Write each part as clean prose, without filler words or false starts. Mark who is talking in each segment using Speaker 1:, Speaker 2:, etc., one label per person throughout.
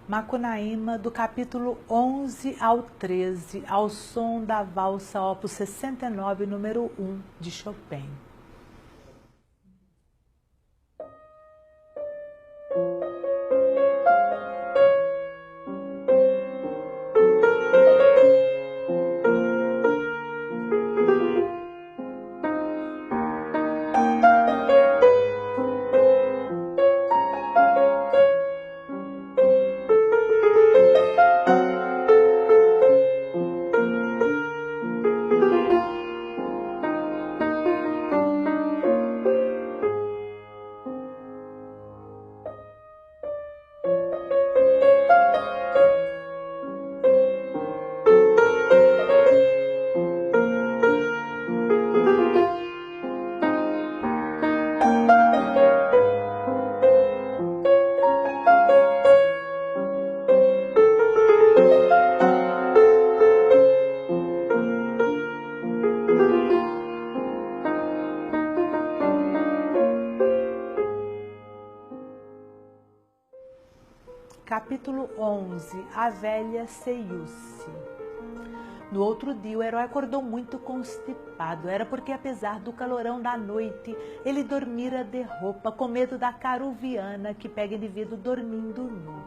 Speaker 1: Macunaíma, do capítulo 11 ao 13, ao som da valsa opus 69, número 1, de Chopin. Capítulo 11. A velha Ceiúce. No outro dia, o herói acordou muito constipado. Era porque, apesar do calorão da noite, ele dormira de roupa, com medo da caruviana que pega indivíduo dormindo nu.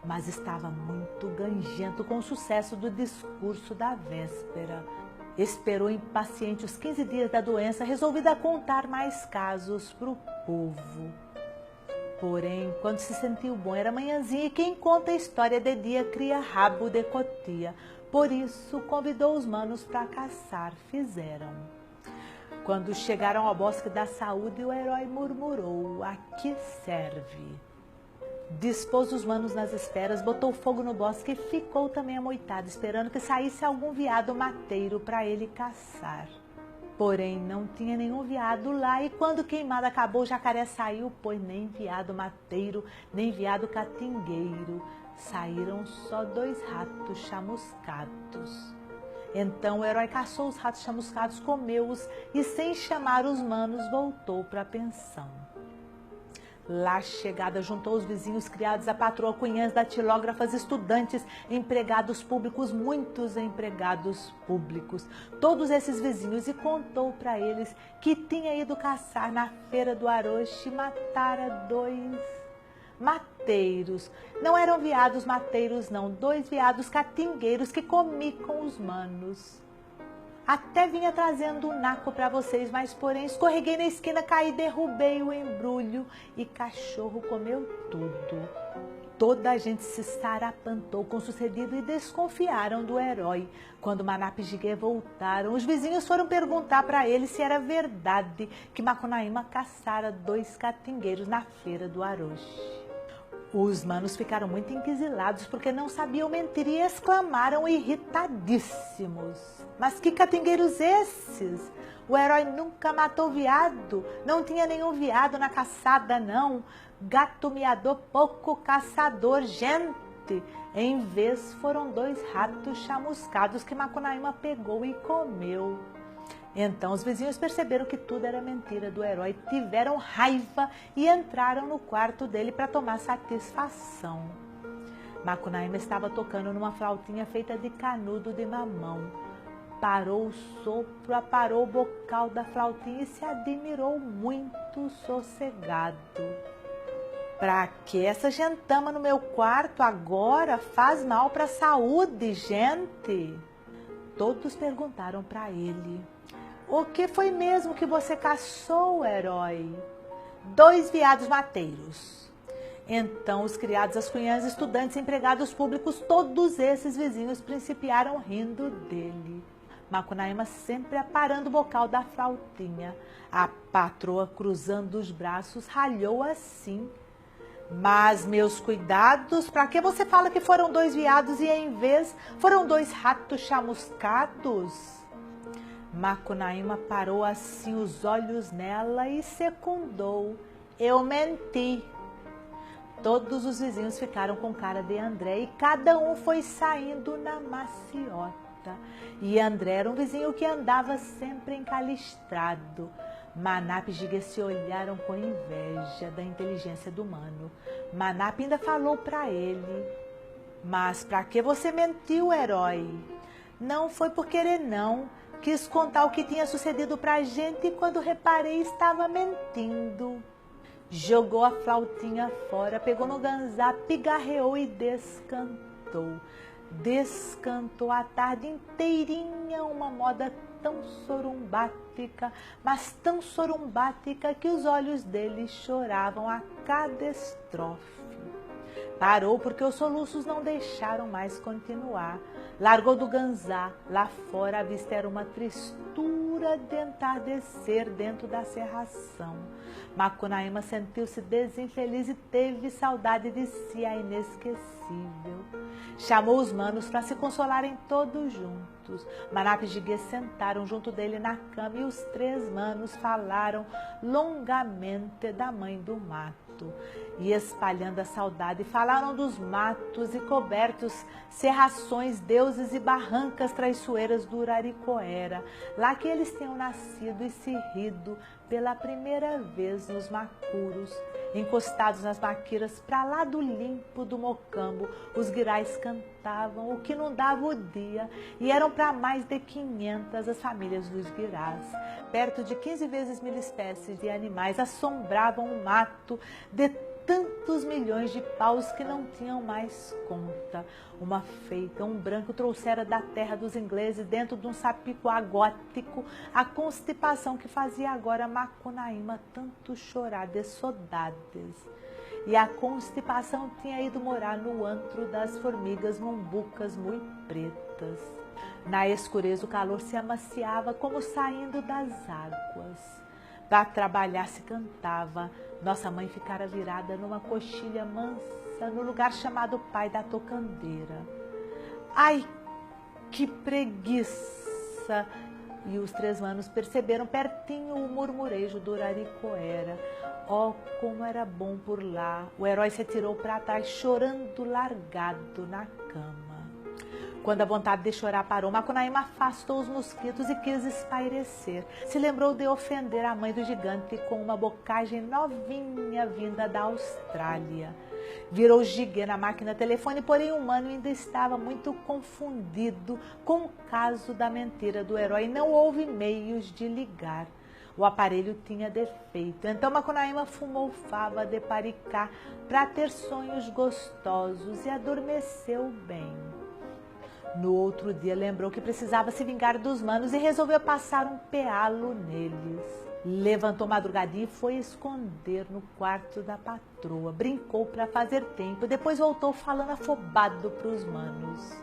Speaker 1: Mas estava muito gangento com o sucesso do discurso da véspera. Esperou impaciente os 15 dias da doença, resolvida a contar mais casos para o povo. Porém, quando se sentiu bom, era manhãzinha, e quem conta a história de dia cria rabo de cotia. Por isso, convidou os manos para caçar. Fizeram. Quando chegaram ao bosque da saúde, o herói murmurou: "A que serve?" Dispôs os manos nas esperas, botou fogo no bosque e ficou também amoitado, esperando que saísse algum veado mateiro para ele caçar. Porém, não tinha nenhum veado lá, e quando queimada acabou, o jacaré saiu, pois nem veado mateiro, nem veado catingueiro. Saíram só 2 ratos chamuscados. Então o herói caçou os ratos chamuscados, comeu-os e, sem chamar os manos, voltou para a pensão. Lá chegada, juntou os vizinhos, criados, a patroa, cunhãs, datilógrafas, estudantes, empregados públicos, muitos empregados públicos, todos esses vizinhos, e contou para eles que tinha ido caçar na feira do Aroche e matara 2 mateiros. Não eram veados mateiros não, 2 veados catingueiros que comi com os manos. Até vinha trazendo um naco para vocês, mas porém escorreguei na esquina, caí, derrubei o embrulho e cachorro comeu tudo. Toda a gente se sarapantou com o sucedido e desconfiaram do herói. Quando Manap e Jigué voltaram, os vizinhos foram perguntar para ele se era verdade que Macunaíma caçara 2 catingueiros na feira do Aroche. Os manos ficaram muito inquisilados porque não sabiam mentir e exclamaram irritadíssimos: "Mas que catingueiros esses? O herói nunca matou veado, não tinha nenhum veado na caçada não. Gato miador, pouco caçador, gente." Em vez, foram 2 ratos chamuscados que Macunaíma pegou e comeu. Então os vizinhos perceberam que tudo era mentira do herói, tiveram raiva e entraram no quarto dele para tomar satisfação. Macunaíma estava tocando numa flautinha feita de canudo de mamão. Parou o sopro, aparou o bocal da flautinha e se admirou muito sossegado. "Pra que essa gentama no meu quarto agora? Faz mal para a saúde, gente?" Todos perguntaram para ele: "O que foi mesmo que você caçou, herói?" "2 veados mateiros." Então os criados, as cunhãs, estudantes, empregados públicos, todos esses vizinhos principiaram rindo dele. Macunaíma sempre aparando o bocal da flautinha. A patroa, cruzando os braços, ralhou assim: "Mas meus cuidados, para que você fala que foram 2 veados e em vez foram 2 ratos chamuscados?" Macunaíma parou assim os olhos nela e secundou: "Eu menti." Todos os vizinhos ficaram com cara de André e cada um foi saindo na maciota. E André era um vizinho que andava sempre encalistrado. Manap e Jigué se olharam com inveja da inteligência do mano. Manape ainda falou para ele: mas para que você mentiu, herói? Não foi por querer não. Quis contar o que tinha sucedido pra gente e quando reparei estava mentindo. Jogou a flautinha fora, pegou no ganzá, pigarreou e descantou. Descantou a tarde inteirinha, uma moda tão sorumbática, mas tão sorumbática que os olhos dele choravam a cada estrofe. Parou porque os soluços não deixaram mais continuar. Largou do ganzá, lá fora a vista era uma tristura de entardecer dentro da cerração. Macunaíma sentiu-se desinfeliz e teve saudade de si, a inesquecível. Chamou os manos para se consolarem todos juntos. Manape e Jiguê sentaram junto dele na cama e os 3 manos falaram longamente da mãe do mato. E espalhando a saudade, falaram dos matos e cobertos, serrações, deuses e barrancas traiçoeiras do Uraricoera, lá que eles tinham nascido e se rido pela primeira vez nos macuros. Encostados nas maquiras, pra lá do limpo do mocambo, os guirais cantavam o que não dava o dia, e eram para mais de 500 as famílias dos guirás. Perto de 15 vezes 1000 espécies de animais assombravam o mato de tantos milhões de paus que não tinham mais conta. Uma feita, um branco trouxera da terra dos ingleses, dentro de um sapicoá gótico, a constipação que fazia agora Macunaíma tanto chorar de saudades. E a constipação tinha ido morar no antro das formigas mombucas muito pretas. Na escureza o calor se amaciava como saindo das águas. Para trabalhar se cantava. Nossa mãe ficara virada numa coxilha mansa no lugar chamado Pai da Tocandeira. Ai, que preguiça! E os 3 manos perceberam pertinho o murmurejo do Uraricoera. Oh, como era bom por lá! O herói se atirou para trás, chorando largado na cama. Quando a vontade de chorar parou, Macunaíma afastou os mosquitos e quis espairecer. Se lembrou de ofender a mãe do gigante com uma bocagem novinha vinda da Austrália. Virou Jiguê na máquina telefone, porém o humano ainda estava muito confundido com o caso da mentira do herói e não houve meios de ligar. O aparelho tinha defeito, então Macunaíma fumou fava de paricá para ter sonhos gostosos e adormeceu bem. No outro dia lembrou que precisava se vingar dos manos e resolveu passar um pealo neles. Levantou madrugadinha e foi esconder no quarto da patroa. Brincou para fazer tempo, depois voltou falando afobado para os manos.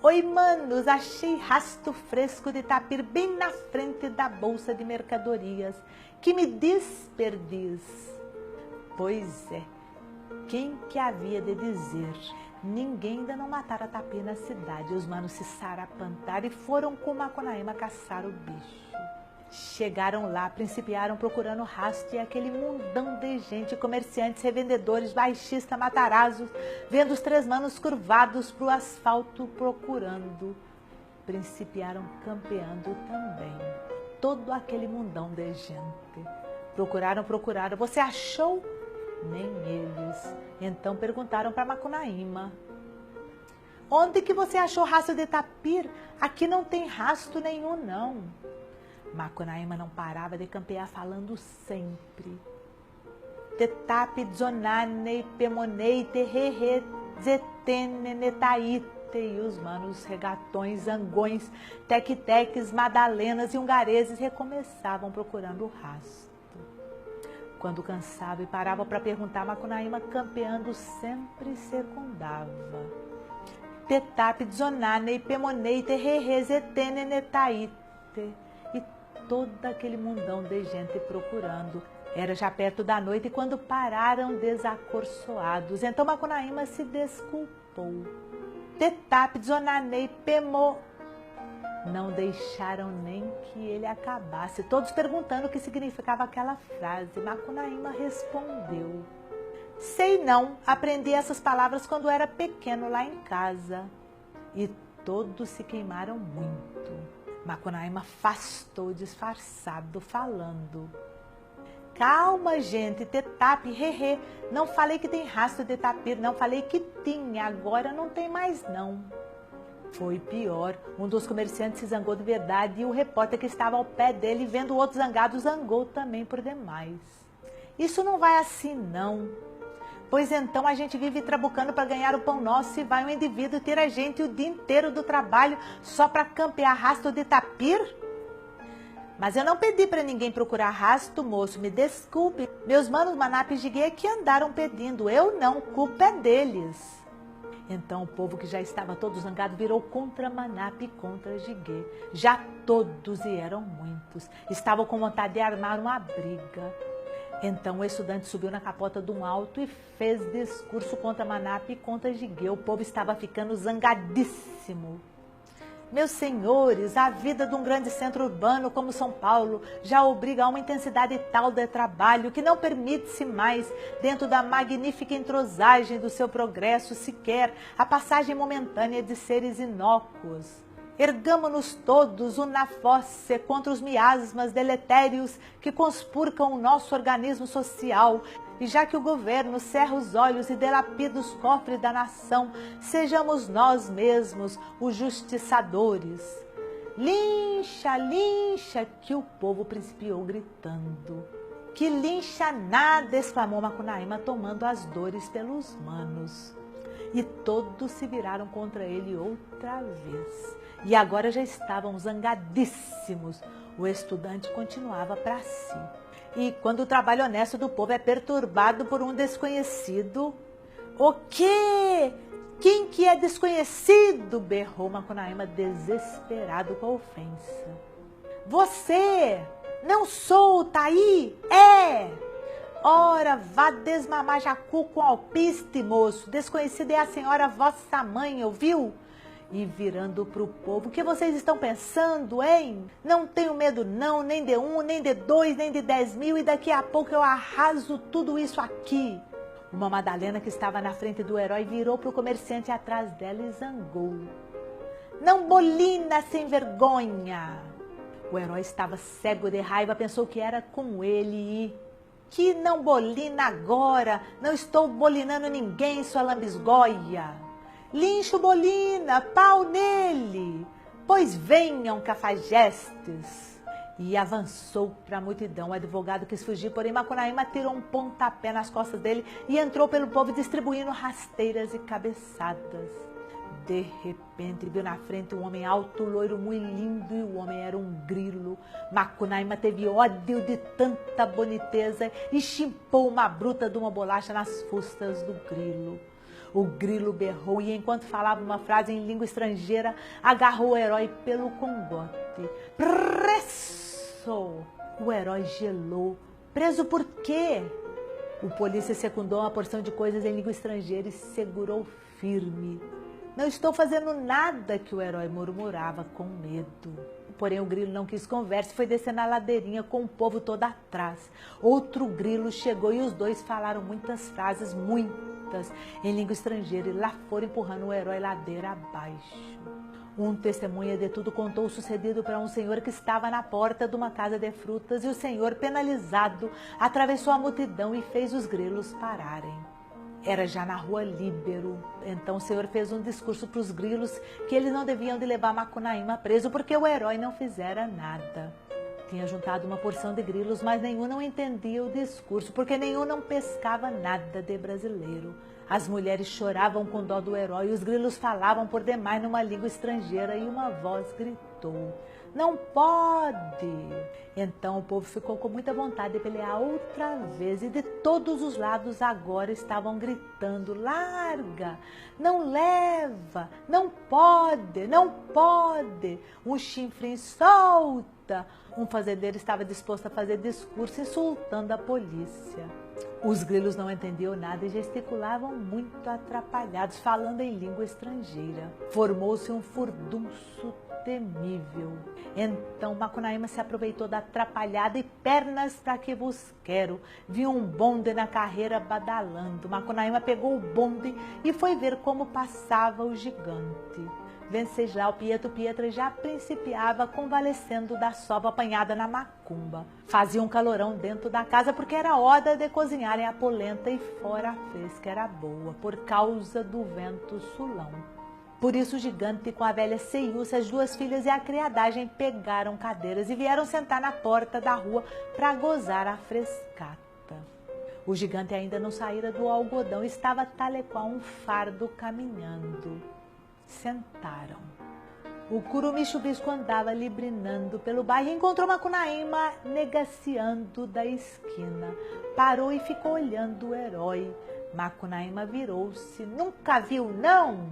Speaker 1: Oi, manos, achei rastro fresco de tapir bem na frente da bolsa de mercadorias. Que me diz, perdiz? Pois é, quem que havia de dizer? Ninguém ainda não matara tapir na cidade. Os manos se sarapantaram e foram com Macunaíma caçar o bicho. Chegaram lá, principiaram procurando rastro e aquele mundão de gente, comerciantes, revendedores, baixistas, matarazos, vendo os 3 manos curvados para o asfalto procurando. Principiaram campeando também. Todo aquele mundão de gente. Procuraram. Você achou? Nem eles. Então perguntaram para Macunaíma: onde que você achou rastro de tapir? Aqui não tem rastro nenhum, não. Macunaíma não parava de campear falando sempre. Tetap, dzonane, pemonei, terre, zetene, netaite. E os manos regatões, zangões, tec-teques, madalenas e hungareses recomeçavam procurando o rastro. Quando cansava e parava para perguntar, Macunaíma, campeando, sempre secundava. Tetap, dzonane, pemonei, terre, zetene, netaite. E todo aquele mundão de gente procurando. Era já perto da noite quando pararam desacorçoados. Então Macunaíma se desculpou. Tetap, dzonanei, pemo. Não deixaram nem que ele acabasse, todos perguntando o que significava aquela frase. Macunaíma respondeu: sei não, aprendi essas palavras quando era pequeno lá em casa. E todos se queimaram muito. Macunaíma afastou disfarçado, falando: Calma, gente, tetap, hehe. Não falei que tem rastro de tapir, não falei que tinha, agora não tem mais não. Foi pior, um dos comerciantes se zangou de verdade e o repórter que estava ao pé dele, vendo o outro zangado, zangou também por demais. Isso não vai assim não. Pois então a gente vive trabucando para ganhar o pão nosso e vai um indivíduo ter a gente o dia inteiro do trabalho só para campear rastro de tapir? Mas eu não pedi para ninguém procurar rastro, moço, me desculpe. Meus manos Manap e Jiguê que andaram pedindo, eu não, culpa é deles. Então o povo que já estava todo zangado virou contra Manap e contra Jiguê. Já todos, e eram muitos, estavam com vontade de armar uma briga. Então o estudante subiu na capota de um alto e fez discurso contra Manap e contra Jiguê. O povo estava ficando zangadíssimo. Meus senhores, a vida de um grande centro urbano como São Paulo já obriga a uma intensidade tal de trabalho que não permite-se mais, dentro da magnífica entrosagem do seu progresso, sequer a passagem momentânea de seres inócuos. Ergamo-nos todos una force contra os miasmas deletérios que conspurcam o nosso organismo social, e já que o governo cerra os olhos e delapida os cofres da nação, sejamos nós mesmos os justiçadores. Lincha, lincha, que o povo principiou gritando. Que lincha nada, exclamou Macunaíma, tomando as dores pelos manos. E todos se viraram contra ele outra vez. E agora já estavam zangadíssimos. O estudante continuava para si. E quando o trabalho honesto do povo é perturbado por um desconhecido... O quê? Quem que é desconhecido? Berrou Macunaíma, desesperado com a ofensa. Você! Não sou, tá aí? É! Ora, vá desmamar jacu com alpiste, moço. Desconhecida é a senhora vossa mãe, ouviu? E virando para o povo, o que vocês estão pensando, hein? Não tenho medo não, nem de 1, nem de 2, nem de 10.000, e daqui a pouco eu arraso tudo isso aqui. Uma Madalena que estava na frente do herói virou para o comerciante atrás dela e zangou. Não bolina sem vergonha! O herói estava cego de raiva, pensou que era com ele e... Que não bolina agora, não estou bolinando ninguém, sua lambisgoia. Lincho bolina, pau nele, pois venham cafajestes. E avançou para a multidão. O advogado quis fugir, porém Macunaíma tirou um pontapé nas costas dele e entrou pelo povo distribuindo rasteiras e cabeçadas. De repente, viu na frente um homem alto, loiro, muito lindo, e o homem era um grilo. Macunaíma teve ódio de tanta boniteza e chimpou uma bruta de uma bolacha nas fustas do grilo. O grilo berrou e, enquanto falava uma frase em língua estrangeira, agarrou o herói pelo congote. Preso! O herói gelou. Preso por quê? O polícia secundou uma porção de coisas em língua estrangeira e segurou firme. Não estou fazendo nada, que o herói murmurava com medo. Porém o grilo não quis conversa e foi descendo a ladeirinha com o povo todo atrás. Outro grilo chegou e os dois falaram muitas frases, muitas, em língua estrangeira, e lá foram empurrando o herói ladeira abaixo. Um testemunha de tudo contou o sucedido para um senhor que estava na porta de uma casa de frutas, e o senhor, penalizado, atravessou a multidão e fez os grilos pararem. Era já na rua Líbero. Então o senhor fez um discurso para os grilos que eles não deviam de levar Macunaíma preso porque o herói não fizera nada. Tinha juntado uma porção de grilos, mas nenhum não entendia o discurso, porque nenhum não pescava nada de brasileiro. As mulheres choravam com dó do herói, os grilos falavam por demais numa língua estrangeira e uma voz gritou: não pode! Então o povo ficou com muita vontade de pelear outra vez, e de todos os lados agora estavam gritando: larga, não leva, não pode, não pode, um chinfrim solta. Um fazendeiro estava disposto a fazer discurso insultando a polícia. Os grilos não entendiam nada e gesticulavam muito atrapalhados, falando em língua estrangeira. Formou-se um furdunço temível. Então Macunaíma se aproveitou da atrapalhada e pernas para que vos quero. Viu um bonde na carreira badalando. Macunaíma pegou o bonde e foi ver como passava o gigante. Venceslau Pietro Pietra já principiava convalescendo da sova apanhada na macumba. Fazia um calorão dentro da casa porque era hora de cozinharem a polenta e fora a fresca era boa, por causa do vento sulão. Por isso o gigante com a velha Ceiúça, as duas filhas e a criadagem pegaram cadeiras e vieram sentar na porta da rua para gozar a frescata. O gigante ainda não saíra do algodão, estava tal e qual um fardo caminhando. Sentaram. O curumim Chubisco andava librinando pelo bairro e encontrou Macunaíma negaciando da esquina. Parou e ficou olhando o herói. Macunaíma virou-se. Nunca viu, não?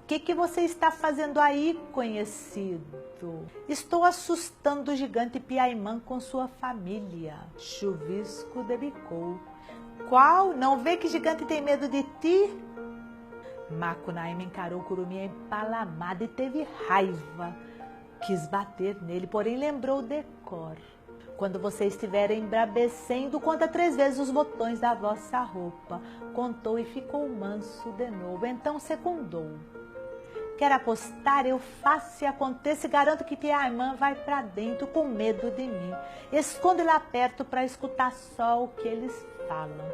Speaker 1: Que você está fazendo aí, conhecido? Estou assustando o gigante Piaimã com sua família. Chuvisco debicou. Qual? Não vê que gigante tem medo de ti? Macunaíma encarou o curumim empalamado e teve raiva. Quis bater nele, porém lembrou o decor. Quando você estiver embravecendo, conta 3 vezes os botões da vossa roupa. Contou e ficou manso de novo, então secundou. Quer apostar? Eu faço e aconteça e garanto que Piaimã vai pra dentro com medo de mim. Esconde lá perto para escutar só o que eles falam.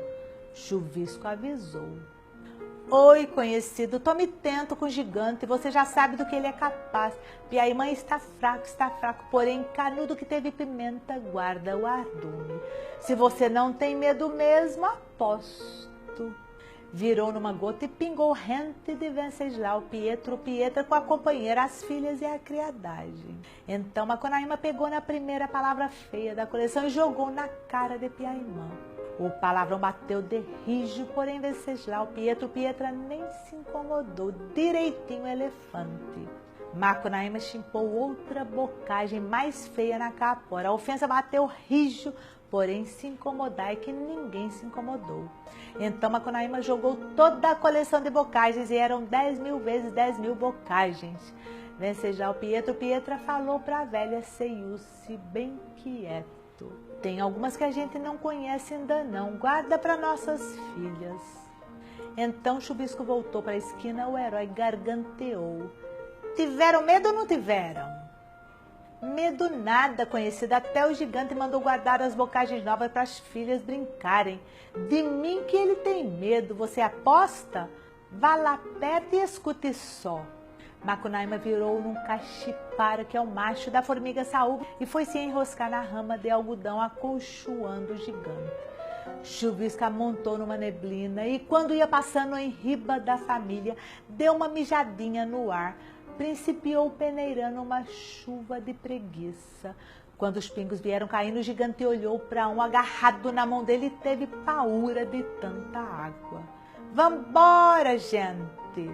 Speaker 1: Chuvisco avisou. Oi, conhecido, tome tento com o gigante, você já sabe do que ele é capaz. Piaimã está fraco, porém canudo que teve pimenta guarda o ardume. Se você não tem medo mesmo, aposto. Virou numa gota e pingou rente de Venceslau Pietro Pietra com a companheira, as filhas e a criadagem. Então Macunaíma pegou na primeira palavra feia da coleção e jogou na cara de Piaimã. O palavrão bateu de rijo, porém Venceslau Pietro Pietra nem se incomodou, direitinho elefante. Macunaíma chimpou outra bocagem mais feia na capora. A ofensa bateu rijo, porém se incomodar é que ninguém se incomodou. Então Macunaíma jogou toda a coleção de bocagens e eram 10.000 vezes 10.000 bocagens. Venceslau Pietro Pietra falou para a velha Ceiúce bem quieto. Tem algumas que a gente não conhece ainda não, guarda para nossas filhas. Então Chubisco voltou para a esquina, o herói garganteou. Tiveram medo ou não tiveram? Medo nada, conhecido, até o gigante mandou guardar as bocagens novas para as filhas brincarem. De mim que ele tem medo, você aposta? Vá lá perto e escute só. Macunaíma virou num cachipara, que é o macho da formiga saúva, e foi se enroscar na rama de algodão, acolchoando o gigante. Chuvisco montou numa neblina e, quando ia passando em riba da família, deu uma mijadinha no ar. Principiou peneirando uma chuva de preguiça. Quando os pingos vieram caindo, o gigante olhou para um agarrado na mão dele e teve paura de tanta água. Vambora, gente!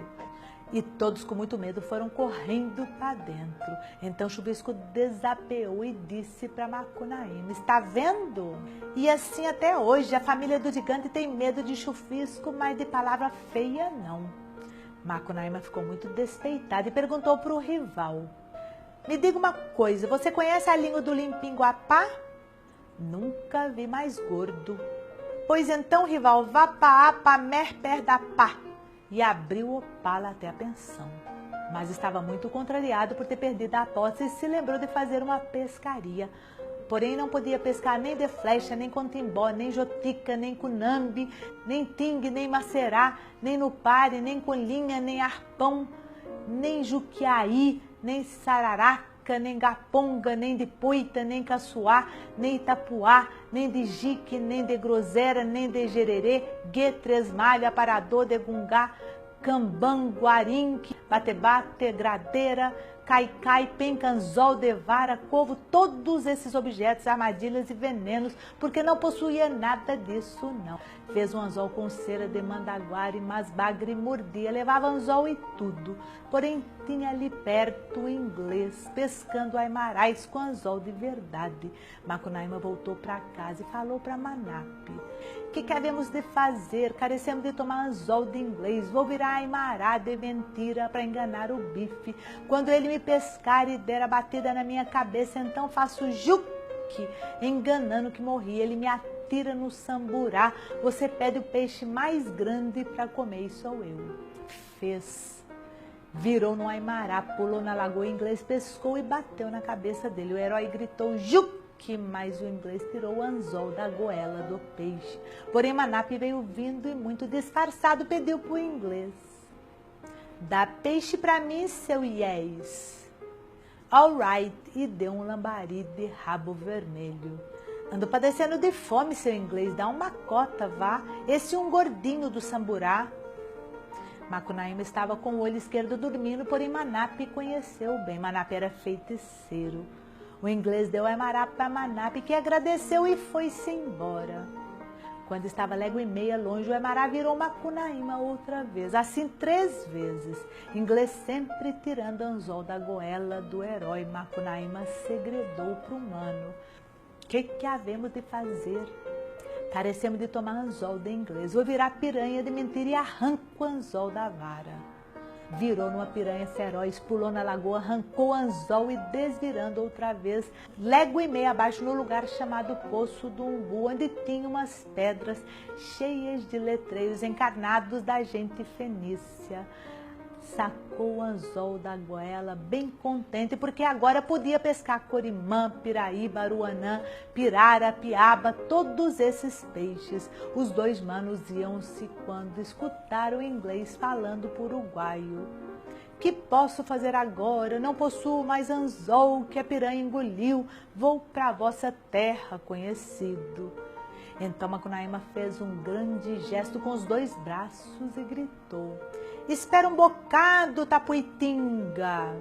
Speaker 1: E todos com muito medo foram correndo para dentro. Então Chubisco desapeou e disse para Macunaíma, está vendo? E assim até hoje, a família do gigante tem medo de Chuvisco, mas de palavra feia não. Macunaíma ficou muito despeitado e perguntou para o rival. Me diga uma coisa, você conhece a língua do Limpinguapá? Nunca vi mais gordo. Pois então, rival, vá para Apamé perto da pá. E abriu o opala até a pensão. Mas estava muito contrariado por ter perdido a aposta e se lembrou de fazer uma pescaria. Porém não podia pescar nem de flecha, nem com timbó, nem jotica, nem cunambi, nem tingue, nem macerá, nem no pare, nem com linha, nem arpão, nem juquiaí, nem sararaca, nem gaponga, nem de poita, nem caçoá, nem itapuá, nem de jique, nem de grosera, nem de gererê, guetresmalha, aparador, de gungá, cambam, guarinque, bate-bate, gradeira, caicai, pencanzol, devara, covo, todos esses objetos, armadilhas e venenos, porque não possuía nada disso, não. Fez um anzol com cera de mandaguari, mas bagre mordia, levava anzol e tudo. Porém, tinha ali perto o inglês, pescando aimarais com anzol de verdade. Macunaíma voltou para casa e falou para Manape. Que havemos de fazer? Carecemos de tomar anzol de inglês. Vou virar aimará de mentira para enganar o bife. Quando ele me pescar e der a batida na minha cabeça, então faço juque, enganando que morri. Ele me atira no samburá. Você pede o peixe mais grande para comer e sou eu. Fez. Virou no Aimará, pulou na lagoa, o inglês pescou e bateu na cabeça dele. O herói gritou, juque, mas o inglês tirou o anzol da goela do peixe. Porém, Manape veio vindo e muito disfarçado pediu pro inglês: dá peixe pra mim, seu yes. All right, e deu um lambari de rabo vermelho. Ando padecendo de fome, seu inglês, dá uma cota, vá. Esse um gordinho do Samburá. Macunaíma estava com o olho esquerdo dormindo, porém Manape conheceu bem. Manape era feiticeiro. O inglês deu Aimará para Manape, que agradeceu e foi-se embora. Quando estava légua e meia longe, o Aimará virou Macunaíma outra vez, assim 3 vezes. Inglês sempre tirando anzol da goela do herói. Macunaíma segredou para o humano: que havemos de fazer? Carecemos de tomar anzol de inglês. Vou virar piranha de mentira e arranco o anzol da vara. Virou numa piranha feroz, pulou na lagoa, arrancou o anzol e desvirando outra vez, légua e meia abaixo, no lugar chamado Poço do Umbu, onde tinha umas pedras cheias de letreiros encarnados da gente fenícia. Sacou o anzol da goela bem contente, porque agora podia pescar corimã, piraíba, aruanã, pirara, piaba, todos esses peixes. Os 2 manos iam-se quando escutaram o inglês falando por uruguaio: que posso fazer agora? Não possuo mais anzol que a piranha engoliu. Vou para a vossa terra, conhecido. Então Macunaíma fez um grande gesto com os 2 braços e gritou: espera um bocado, Tapuitinga.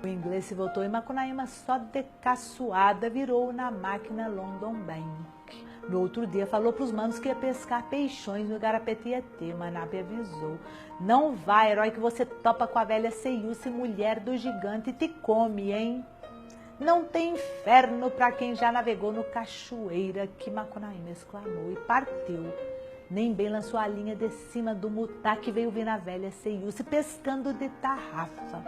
Speaker 1: O inglês se voltou e Macunaíma, só de caçoada, virou na máquina London Bank. No outro dia falou para os manos que ia pescar peixões no Garapetietê. Manape avisou: não vai, herói, que você topa com a velha Ceiúce, mulher do gigante, e te come, hein? Não tem inferno para quem já navegou no Cachoeira, que Macunaíma exclamou e partiu. Nem bem lançou a linha de cima do mutá, que veio vir a velha Ceiúce pescando de tarrafa.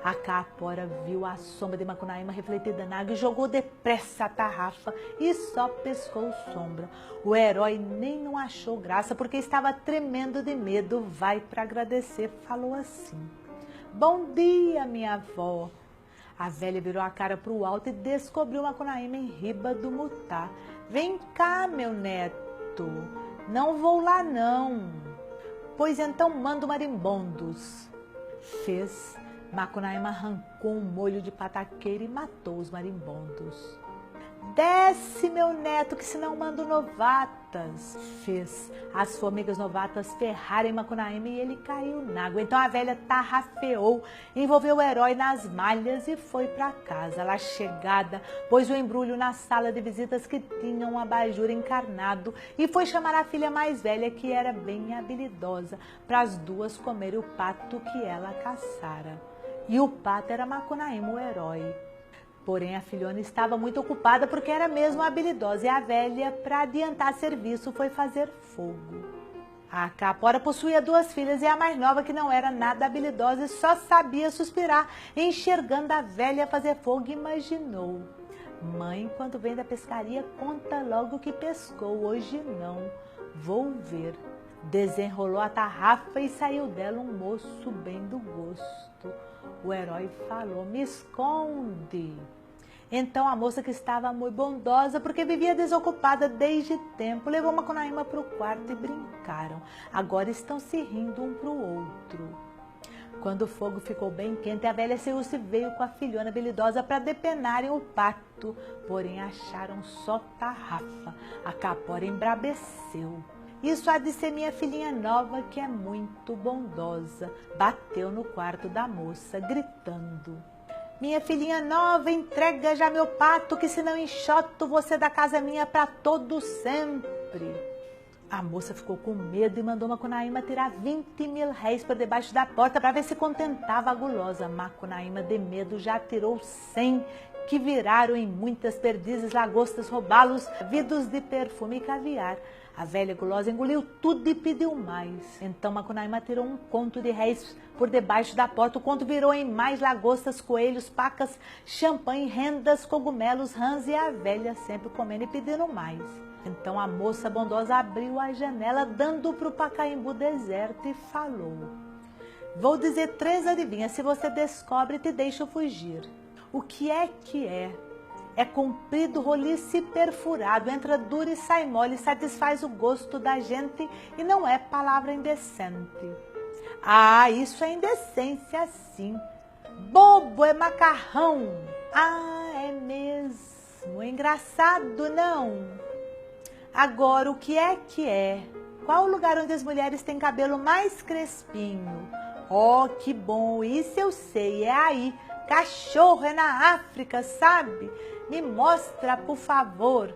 Speaker 1: A Caapora viu a sombra de Macunaíma refletida na água e jogou depressa a tarrafa e só pescou sombra. O herói nem não achou graça, porque estava tremendo de medo. Vai para agradecer, falou assim: bom dia, minha avó. A velha virou a cara para o alto e descobriu Macunaíma em riba do mutá. Vem cá, meu neto. Não vou lá, não. Pois então manda marimbondos. Fez. Macunaíma arrancou um molho de pataqueira e matou os marimbondos. Desce, meu neto, que senão mando novatas. Fez as formigas novatas ferrarem Macunaíma e ele caiu na água. Então a velha tarrafeou, envolveu o herói nas malhas e foi para casa. Lá chegada, pôs o embrulho na sala de visitas que tinha um abajur encarnado e foi chamar a filha mais velha, que era bem habilidosa, para as 2 comerem o pato que ela caçara. E o pato era Macunaíma, o herói. Porém, a filhona estava muito ocupada porque era mesmo habilidosa e a velha, para adiantar serviço, foi fazer fogo. A Caapora possuía 2 filhas e a mais nova, que não era nada habilidosa e só sabia suspirar, enxergando a velha fazer fogo, imaginou: mãe, quando vem da pescaria, conta logo o que pescou. Hoje não, vou ver. Desenrolou a tarrafa e saiu dela um moço bem do gosto. O herói falou: me esconde. Então a moça, que estava muito bondosa, porque vivia desocupada desde tempo, levou Macunaíma para o quarto e brincaram. Agora estão se rindo um para o outro. Quando o fogo ficou bem quente, a velha Ceiúce veio com a filhona habilidosa para depenarem o pato, porém acharam só tarrafa. A Caapora embrabeceu. Isso há de ser minha filhinha nova, que é muito bondosa. Bateu no quarto da moça, gritando: minha filhinha nova, entrega já meu pato, que senão enxoto você da casa minha para todo sempre. A moça ficou com medo e mandou Macunaíma tirar 20.000 réis por debaixo da porta para ver se contentava a gulosa. Macunaíma, de medo, já tirou 100, que viraram em muitas perdizes lagostas robalos, vidos de perfume e caviar. A velha gulosa engoliu tudo e pediu mais. Então Macunaíma tirou 1 conto de réis por debaixo da porta. O conto virou em mais lagostas, coelhos, pacas, champanhe, rendas, cogumelos, rãs, e a velha sempre comendo e pedindo mais. Então a moça bondosa abriu a janela, dando para o Pacaembu deserto, e falou: Vou dizer 3 adivinhas, se você descobre, te deixo fugir. O que é que é? É comprido, roliço e perfurado, entra duro e sai mole, satisfaz o gosto da gente e não é palavra indecente. Ah, isso é indecência sim. Bobo, é macarrão. Ah, é mesmo. Engraçado, não? Agora, o que é que é? Qual o lugar onde as mulheres têm cabelo mais crespinho? Oh, que bom, isso eu sei, é aí. Cachorro, é na África, sabe? Me mostra, por favor.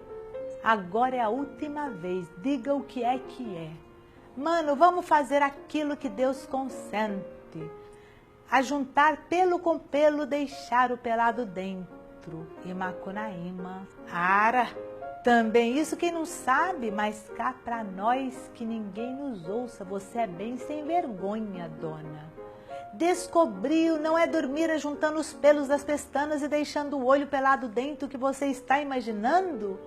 Speaker 1: Agora é a última vez, diga o que é. Mano, vamos fazer aquilo que Deus consente. Ajuntar pelo com pelo, deixar o pelado dentro. E Macunaíma. Ara, também isso quem não sabe, mas cá pra nós que ninguém nos ouça, você é bem sem vergonha, dona. Descobriu, não é dormir ajuntando os pelos das pestanas e deixando o olho pelado dentro que você está imaginando?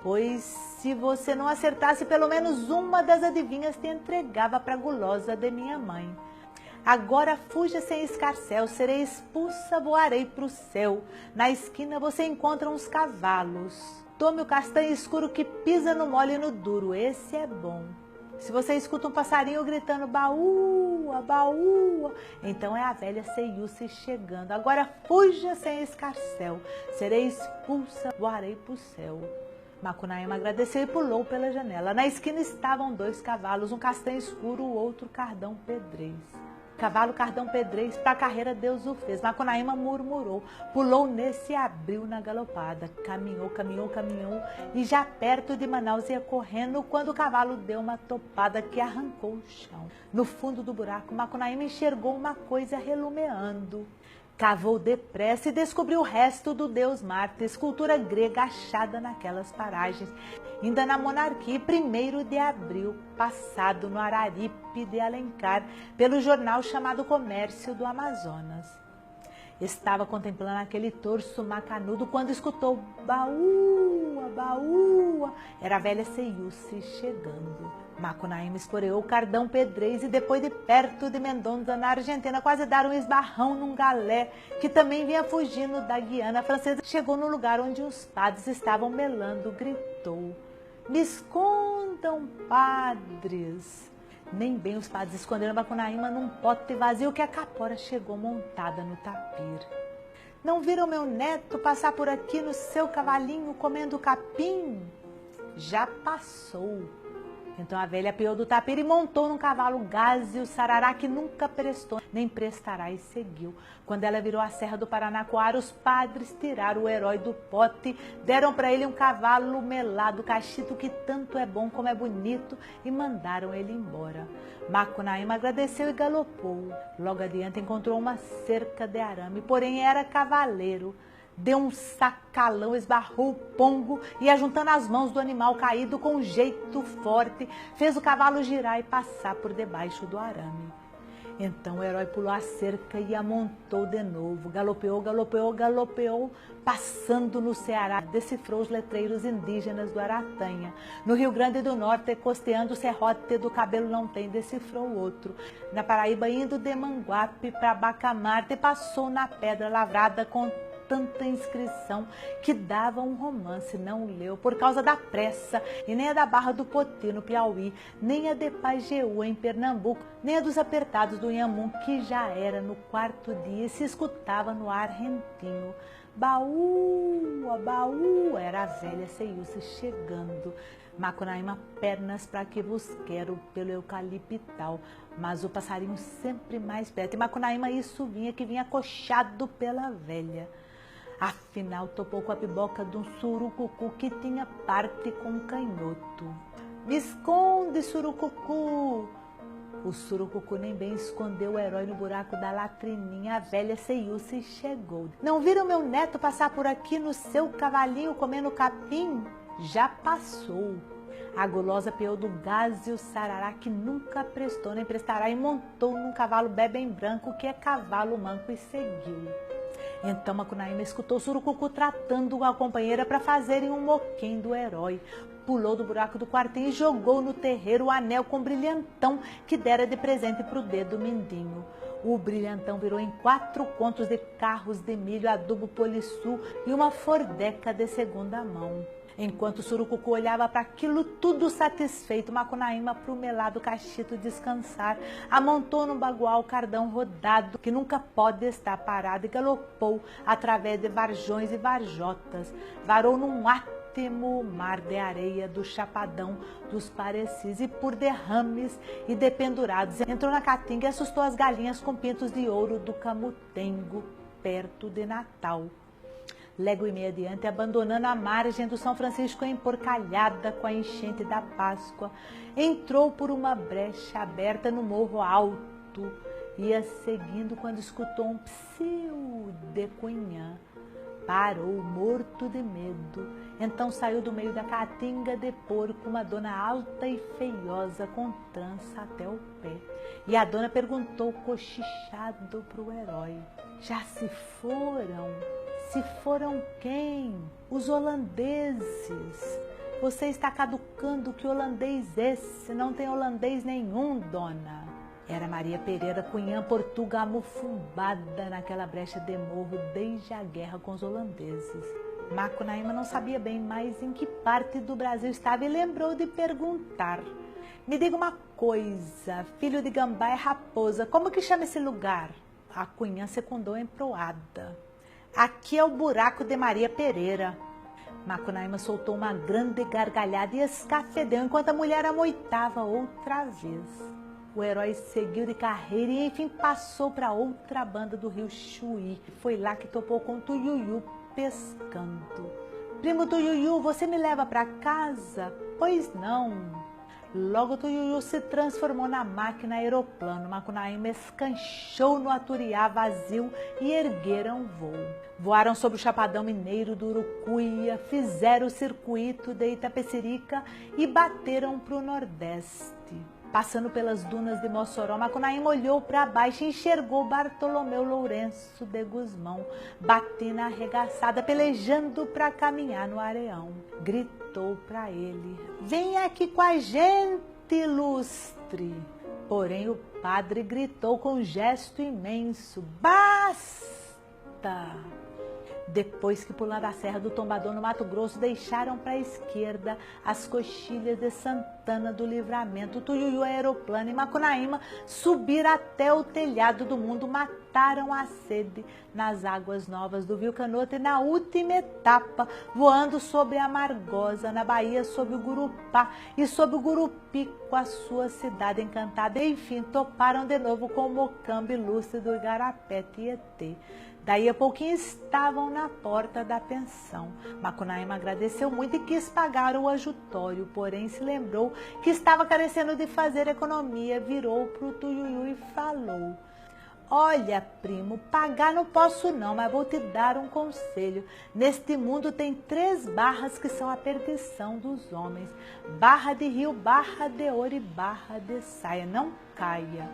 Speaker 1: Pois se você não acertasse pelo menos uma das adivinhas, te entregava para a gulosa de minha mãe. Agora fuja sem escarcéu, serei expulsa, voarei para o céu. Na esquina você encontra uns cavalos. Tome o castanho escuro que pisa no mole e no duro, esse é bom. Se você escuta um passarinho gritando baúa, baúa, então é a velha Ceiúce chegando. Agora fuja sem escarcéu, serei expulsa, voarei pro céu. Macunaíma agradeceu e pulou pela janela. Na esquina estavam 2 cavalos, um castanho escuro, o outro cardão pedrez. Cavalo cardão pedrez, pra carreira Deus o fez. Macunaíma murmurou, pulou nesse e abriu na galopada. Caminhou, caminhou, caminhou e já perto de Manaus ia correndo quando o cavalo deu uma topada que arrancou o chão. No fundo do buraco, Macunaíma enxergou uma coisa relumeando. Cavou depressa e descobriu o resto do deus Marte, escultura grega achada naquelas paragens, ainda na monarquia, 1º de abril, passado no Araripe de Alencar, pelo jornal chamado Comércio do Amazonas. Estava contemplando aquele torso macanudo quando escutou baúa, baúa. Era a velha Ceiúce chegando. Macunaíma esporeou o cardão pedrez e depois de perto de Mendonça, na Argentina, quase deram um esbarrão num galé que também vinha fugindo da Guiana Francesa. Chegou no lugar onde os padres estavam melando, gritou: "Me escondam, padres!" Nem bem os padres esconderam Macunaíma num pote vazio que a capora chegou montada no tapir. "Não viram meu neto passar por aqui no seu cavalinho comendo capim?" "Já passou." Então a velha apeou do tapir e montou num cavalo gáseo, sarará que nunca prestou, nem prestará, e seguiu. Quando ela virou a Serra do Paranacoara, os padres tiraram o herói do pote, deram para ele um cavalo melado, cachito, que tanto é bom como é bonito, e mandaram ele embora. Macunaíma agradeceu e galopou. Logo adiante encontrou uma cerca de arame, porém era cavaleiro. Deu um sacalão, esbarrou o pongo e, ajuntando as mãos do animal caído com um jeito forte, fez o cavalo girar e passar por debaixo do arame. Então o herói pulou a cerca e amontou de novo. Galopeou, galopeou, galopeou, passando no Ceará, decifrou os letreiros indígenas do Aratanha. No Rio Grande do Norte, costeando o serrote do Cabelo Não Tem, decifrou outro. Na Paraíba, indo de Manguape para Bacamarte, passou na Pedra Lavrada com tanta inscrição que dava um romance, não leu por causa da pressa, e nem a da Barra do Poti, no Piauí, nem a de Pajeú, em Pernambuco, nem a dos apertados do Inhamum, que já era no 4º dia e se escutava no ar rentinho. Baúa, baúa, era a velha Ceiúce chegando. Macunaíma, pernas para que vos quero, pelo eucaliptal, mas o passarinho sempre mais perto. E Macunaíma isso vinha, que vinha acochado pela velha. Afinal, topou com a piboca de um surucucu que tinha parte com um canhoto. "Me esconde, surucucu!" O surucucu nem bem escondeu o herói no buraco da latrininha. A velha Ceiúce chegou. "Não viram meu neto passar por aqui no seu cavalinho comendo capim?" "Já passou." A gulosa peou do gáseo sarará que nunca prestou nem prestará e montou num cavalo bebem branco que é cavalo manco e seguiu. Então Macunaíma escutou o surucucu tratando a companheira para fazerem um moquém do herói. Pulou do buraco do quartinho e jogou no terreiro o anel com brilhantão que dera de presente para o dedo mindinho. O brilhantão virou em 4 contos de carros de milho, adubo Polisul e uma fordeca de segunda mão. Enquanto o Surucucu olhava para aquilo tudo satisfeito, Macunaíma, pro melado cachito descansar, amontou no bagual o cardão rodado, que nunca pode estar parado, e galopou através de varjões e varjotas, varou num átimo mar de areia do chapadão dos Parecis, e por derrames e dependurados, entrou na caatinga e assustou as galinhas com pintos de ouro do Camutengo, perto de Natal. Légua e meia adiante, abandonando a margem do São Francisco emporcalhada com a enchente da Páscoa, entrou por uma brecha aberta no morro alto, ia seguindo quando escutou um psiu de cunhã. Parou, morto de medo. Então saiu do meio da caatinga de porco uma dona alta e feiosa com trança até o pé. E a dona perguntou cochichado pro herói: já se foram? Se foram quem? Os holandeses. Você está caducando, que holandês esse? Não tem holandês nenhum, dona. Era Maria Pereira, cunhã Portuga, amufumbada naquela brecha de morro desde a guerra com os holandeses. Macunaíma não sabia bem mais em que parte do Brasil estava e lembrou de perguntar: me diga uma coisa, filho de gambá é raposa, como que chama esse lugar? A cunhã secundou emproada: aqui é o buraco de Maria Pereira. Macunaíma soltou uma grande gargalhada e escafedeu enquanto a mulher amoitava outra vez. O herói seguiu de carreira e enfim passou para outra banda do rio Chuí. Foi lá que topou com Tuiuiu pescando. Primo Tuiuiu, você me leva para casa? Pois não. Logo Tuiuiu se transformou na máquina aeroplano. Macunaíma escanchou no Aturiá vazio e ergueram voo. Voaram sobre o chapadão mineiro do Urucuia, fizeram o circuito de Itapecerica e bateram para o Nordeste. Passando pelas dunas de Mossoró, Macunaíma olhou para baixo e enxergou Bartolomeu Lourenço de Gusmão, batina arregaçada, pelejando para caminhar no areão. Gritou para ele: vem aqui com a gente, ilustre. Porém o padre gritou com um gesto imenso: basta! Depois que pulando a Serra do Tombador no Mato Grosso, deixaram para a esquerda as coxilhas de Santana do Livramento, Tuiuiu aeroplano e Macunaíma subiram até o telhado do mundo, mataram a sede nas águas novas do Vilcanota e na última etapa, voando sobre a Margosa, na Bahia, sob o Gurupá e sob o Gurupi, com a sua cidade encantada. E, enfim, toparam de novo com o Mocambo ilustre do Igarapé Tietê. Daí a pouquinho estavam na porta da pensão. Macunaíma agradeceu muito e quis pagar o ajutório, porém se lembrou que estava carecendo de fazer economia, virou para o Tuiuiu e falou: olha, primo, pagar não posso não, mas vou te dar um conselho. Neste mundo tem 3 barras que são a perdição dos homens: barra de rio, barra de ouro e barra de saia. Não caia.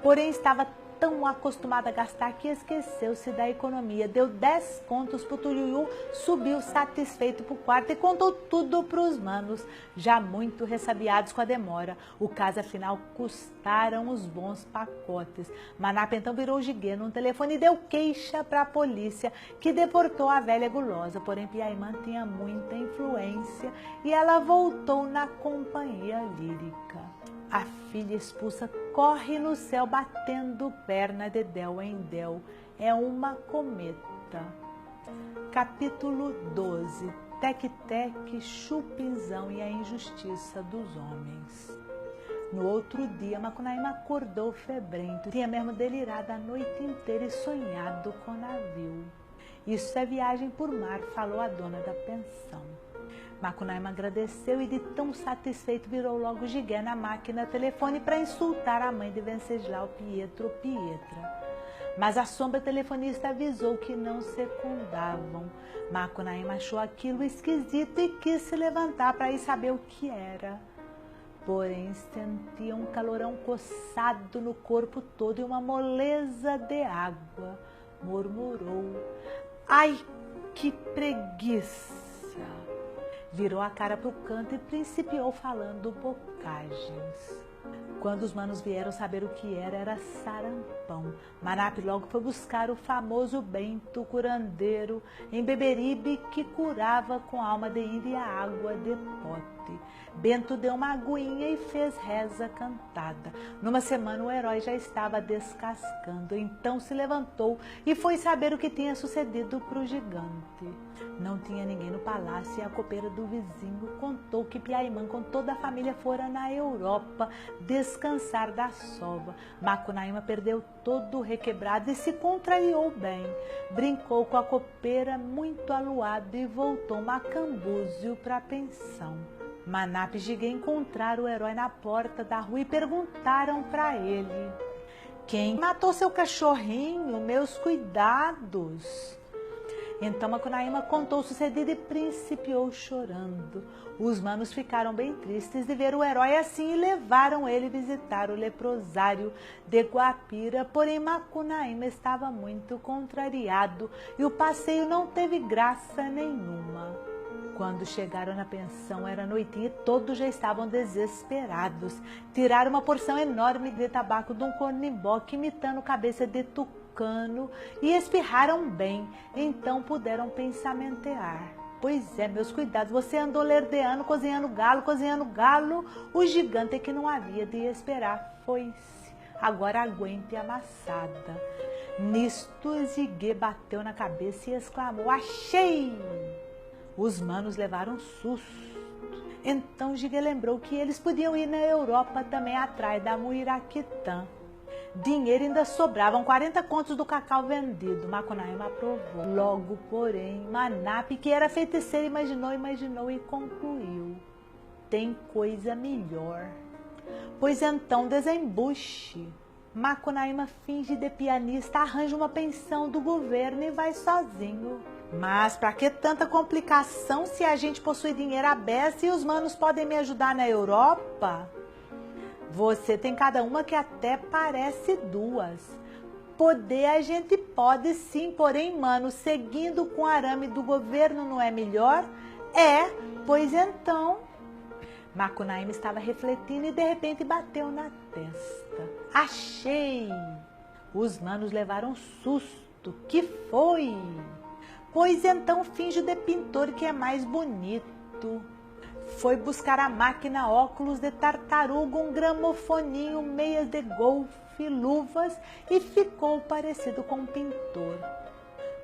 Speaker 1: Porém estava tão acostumada a gastar que esqueceu-se da economia. Deu 10 contos pro Tuiuiu, subiu satisfeito pro quarto e contou tudo pros manos, já muito ressabiados com a demora. O caso afinal custaram os bons pacotes. Manapa então virou gigue num telefone e deu queixa para a polícia, que deportou a velha gulosa. Porém Piaimã tinha muita influência e ela voltou na companhia lírica. A filha expulsa corre no céu batendo perna de del em del. É uma cometa. Capítulo 12. Tec-tec, chupinzão e a injustiça dos homens. No outro dia, Macunaíma acordou febrento. Tinha mesmo delirado a noite inteira e sonhado com o navio. Isso é viagem por mar, falou a dona da pensão. Macunaíma agradeceu e de tão satisfeito virou logo gigue na máquina telefone para insultar a mãe de Venceslau, Pietro Pietra. Mas a sombra telefonista avisou que não secundavam. Macunaíma achou aquilo esquisito e quis se levantar para ir saber o que era. Porém sentia um calorão coçado no corpo todo e uma moleza de água. Murmurou: ai, que preguiça! Virou a cara para o canto e principiou falando bocagens. Quando os manos vieram saber o que era sarampão. Manap logo foi buscar o famoso bento curandeiro em Beberibe, que curava com alma de índia e água de pote. Bento deu uma aguinha e fez reza cantada. Numa semana o herói já estava descascando, então se levantou e foi saber o que tinha sucedido para o gigante. Não tinha ninguém no palácio e a copeira do vizinho contou que Piaimã com toda a família fora na Europa descansar da sova. Macunaíma perdeu todo o requebrado e se contrariou bem. Brincou com a copeira muito aluado e voltou macambúzio para a pensão. Manap e Jigué encontraram o herói na porta da rua e perguntaram para ele: quem matou seu cachorrinho? Meus cuidados. Então Macunaíma contou o sucedido e principiou chorando. Os manos ficaram bem tristes de ver o herói assim e levaram ele visitar o leprosário de Guapira, porém Macunaíma estava muito contrariado e o passeio não teve graça nenhuma. Quando chegaram na pensão era noitinha e todos já estavam desesperados. Tiraram uma porção enorme de tabaco de um corniboque imitando cabeça de tucano e espirraram bem, então puderam pensamentear. Pois é, meus cuidados, você andou lerdeando, cozinhando galo, o gigante que não havia de esperar foi-se. Agora aguente a maçada. Nisto Jigué bateu na cabeça e exclamou: achei! Os manos levaram susto. Então Jigué lembrou que eles podiam ir na Europa também atrás da Muiraquitã. Dinheiro ainda sobravam, 40 contos do cacau vendido. Macunaíma aprovou. Logo, porém, Manap, que era feiticeiro, imaginou e concluiu: tem coisa melhor. Pois então desembuche. Macunaíma finge de pianista, arranja uma pensão do governo e vai sozinho. Mas para que tanta complicação se a gente possui dinheiro à beça e os manos podem me ajudar na Europa? Você tem cada uma que até parece duas. Poder a gente pode sim, porém, mano, seguindo com o arame do governo não é melhor? É, pois então... Macunaíma estava refletindo e de repente bateu na testa. Achei! Os manos levaram susto. Que foi? Pois então finge de pintor que é mais bonito. Foi buscar a máquina, óculos de tartaruga, um gramofoninho, meias de golfe, luvas e ficou parecido com um pintor.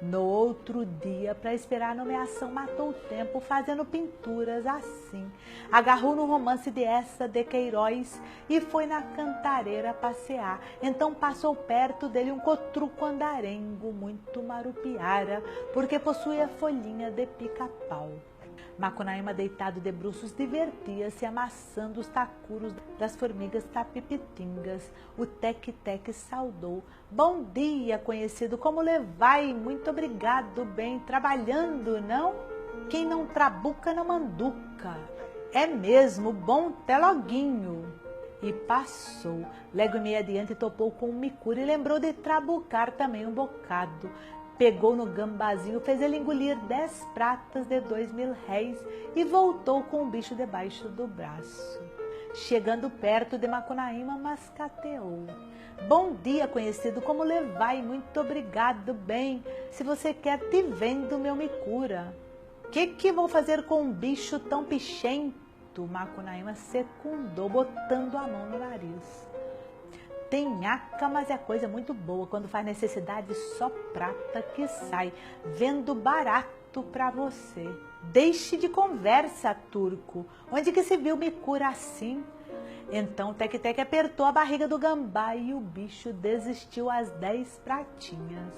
Speaker 1: No outro dia, para esperar a nomeação, matou o tempo fazendo pinturas assim. Agarrou no romance de Essa de Queiroz e foi na cantareira passear. Então passou perto dele um cotruco andarengo, muito marupiara, porque possuía folhinha de pica-pau. Macunaíma, deitado de bruços, divertia-se amassando os tacuros das formigas tapipitingas. O teque-teque saudou. Bom dia, conhecido, como levai? Muito obrigado, bem, trabalhando, não? Quem não trabuca não manduca. É mesmo, bom até loguinho. E passou. Lego e meio adiante topou com um micura e lembrou de trabucar também um bocado. Pegou no gambazinho, fez ele engolir 10 pratas de 2.000 réis e voltou com o bicho debaixo do braço. Chegando perto de Macunaíma, mascateou. Bom dia, conhecido, como levai? Muito obrigado, bem. Se você quer, te vendo, meu micura. Que vou fazer com um bicho tão pichento? Macunaíma secundou, botando a mão no nariz. Tem nhaca, mas é coisa muito boa. Quando faz necessidade, só prata que sai. Vendo barato pra você. Deixe de conversa, turco. Onde que se viu micura assim? Então o Teque-Teque apertou a barriga do gambá e o bicho desistiu às 10 pratinhas.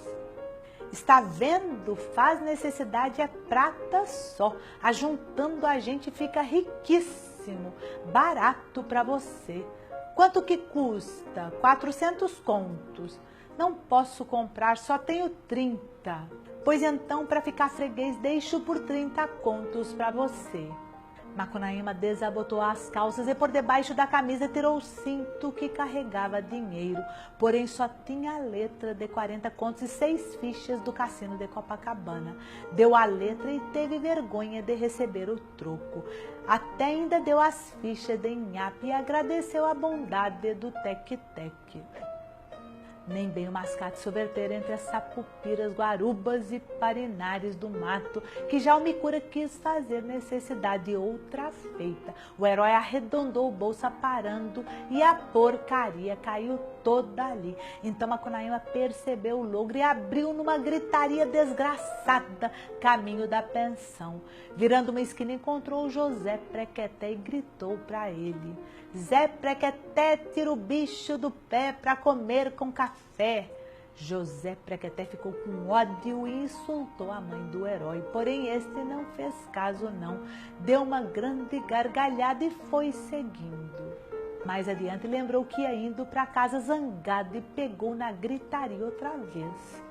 Speaker 1: Está vendo? Faz necessidade é prata só. Ajuntando a gente fica riquíssimo. Barato pra você. Quanto que custa? 400 contos. Não posso comprar, só tenho 30. Pois então, para ficar freguês, deixo por 30 contos para você. Macunaíma desabotou as calças e por debaixo da camisa tirou o cinto que carregava dinheiro, porém só tinha a letra de 40 contos e 6 fichas do cassino de Copacabana. Deu a letra e teve vergonha de receber o troco. Até ainda deu as fichas de nhape e agradeceu a bondade do tec-tec. Nem bem o mascate se verter entre as sapupiras, guarubas e parinares do mato, que já o Micura quis fazer necessidade outra feita. O herói arredondou o bolso parando e a porcaria caiu toda ali. Então Macunaíma percebeu o logro e abriu numa gritaria desgraçada caminho da pensão. Virando uma esquina encontrou o José Prequeté e gritou para ele: Zé Prequeté, tira o bicho do pé para comer com café. José Prequeté ficou com ódio e insultou a mãe do herói, porém este não fez caso não, deu uma grande gargalhada e foi seguindo. Mais adiante lembrou que ia indo para casa zangado e pegou na gritaria outra vez.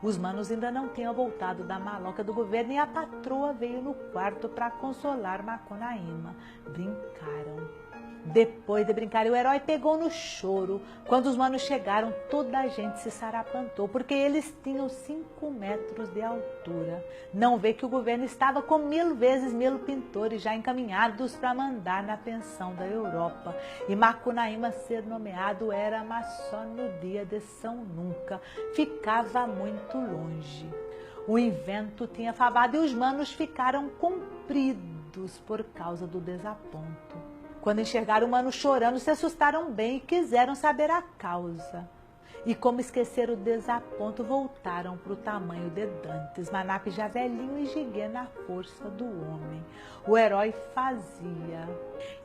Speaker 1: Os manos ainda não tinham voltado da maloca do governo e a patroa veio no quarto para consolar Macunaíma. Brincaram. Depois de brincar, o herói pegou no choro. Quando os manos chegaram, toda a gente se sarapantou, porque eles tinham 5 metros de altura. Não vê que o governo estava com 1000 vezes 1000 pintores já encaminhados para mandar na pensão da Europa. E Macunaíma ser nomeado era, mas só no dia de São Nunca. Ficava muito longe. O invento tinha favado e os manos ficaram compridos por causa do desaponto. Quando enxergaram o mano chorando, se assustaram bem e quiseram saber a causa. E como esqueceram o desaponto, voltaram para o tamanho de Dantes, Manape já velhinho e gigue na força do homem. O herói fazia: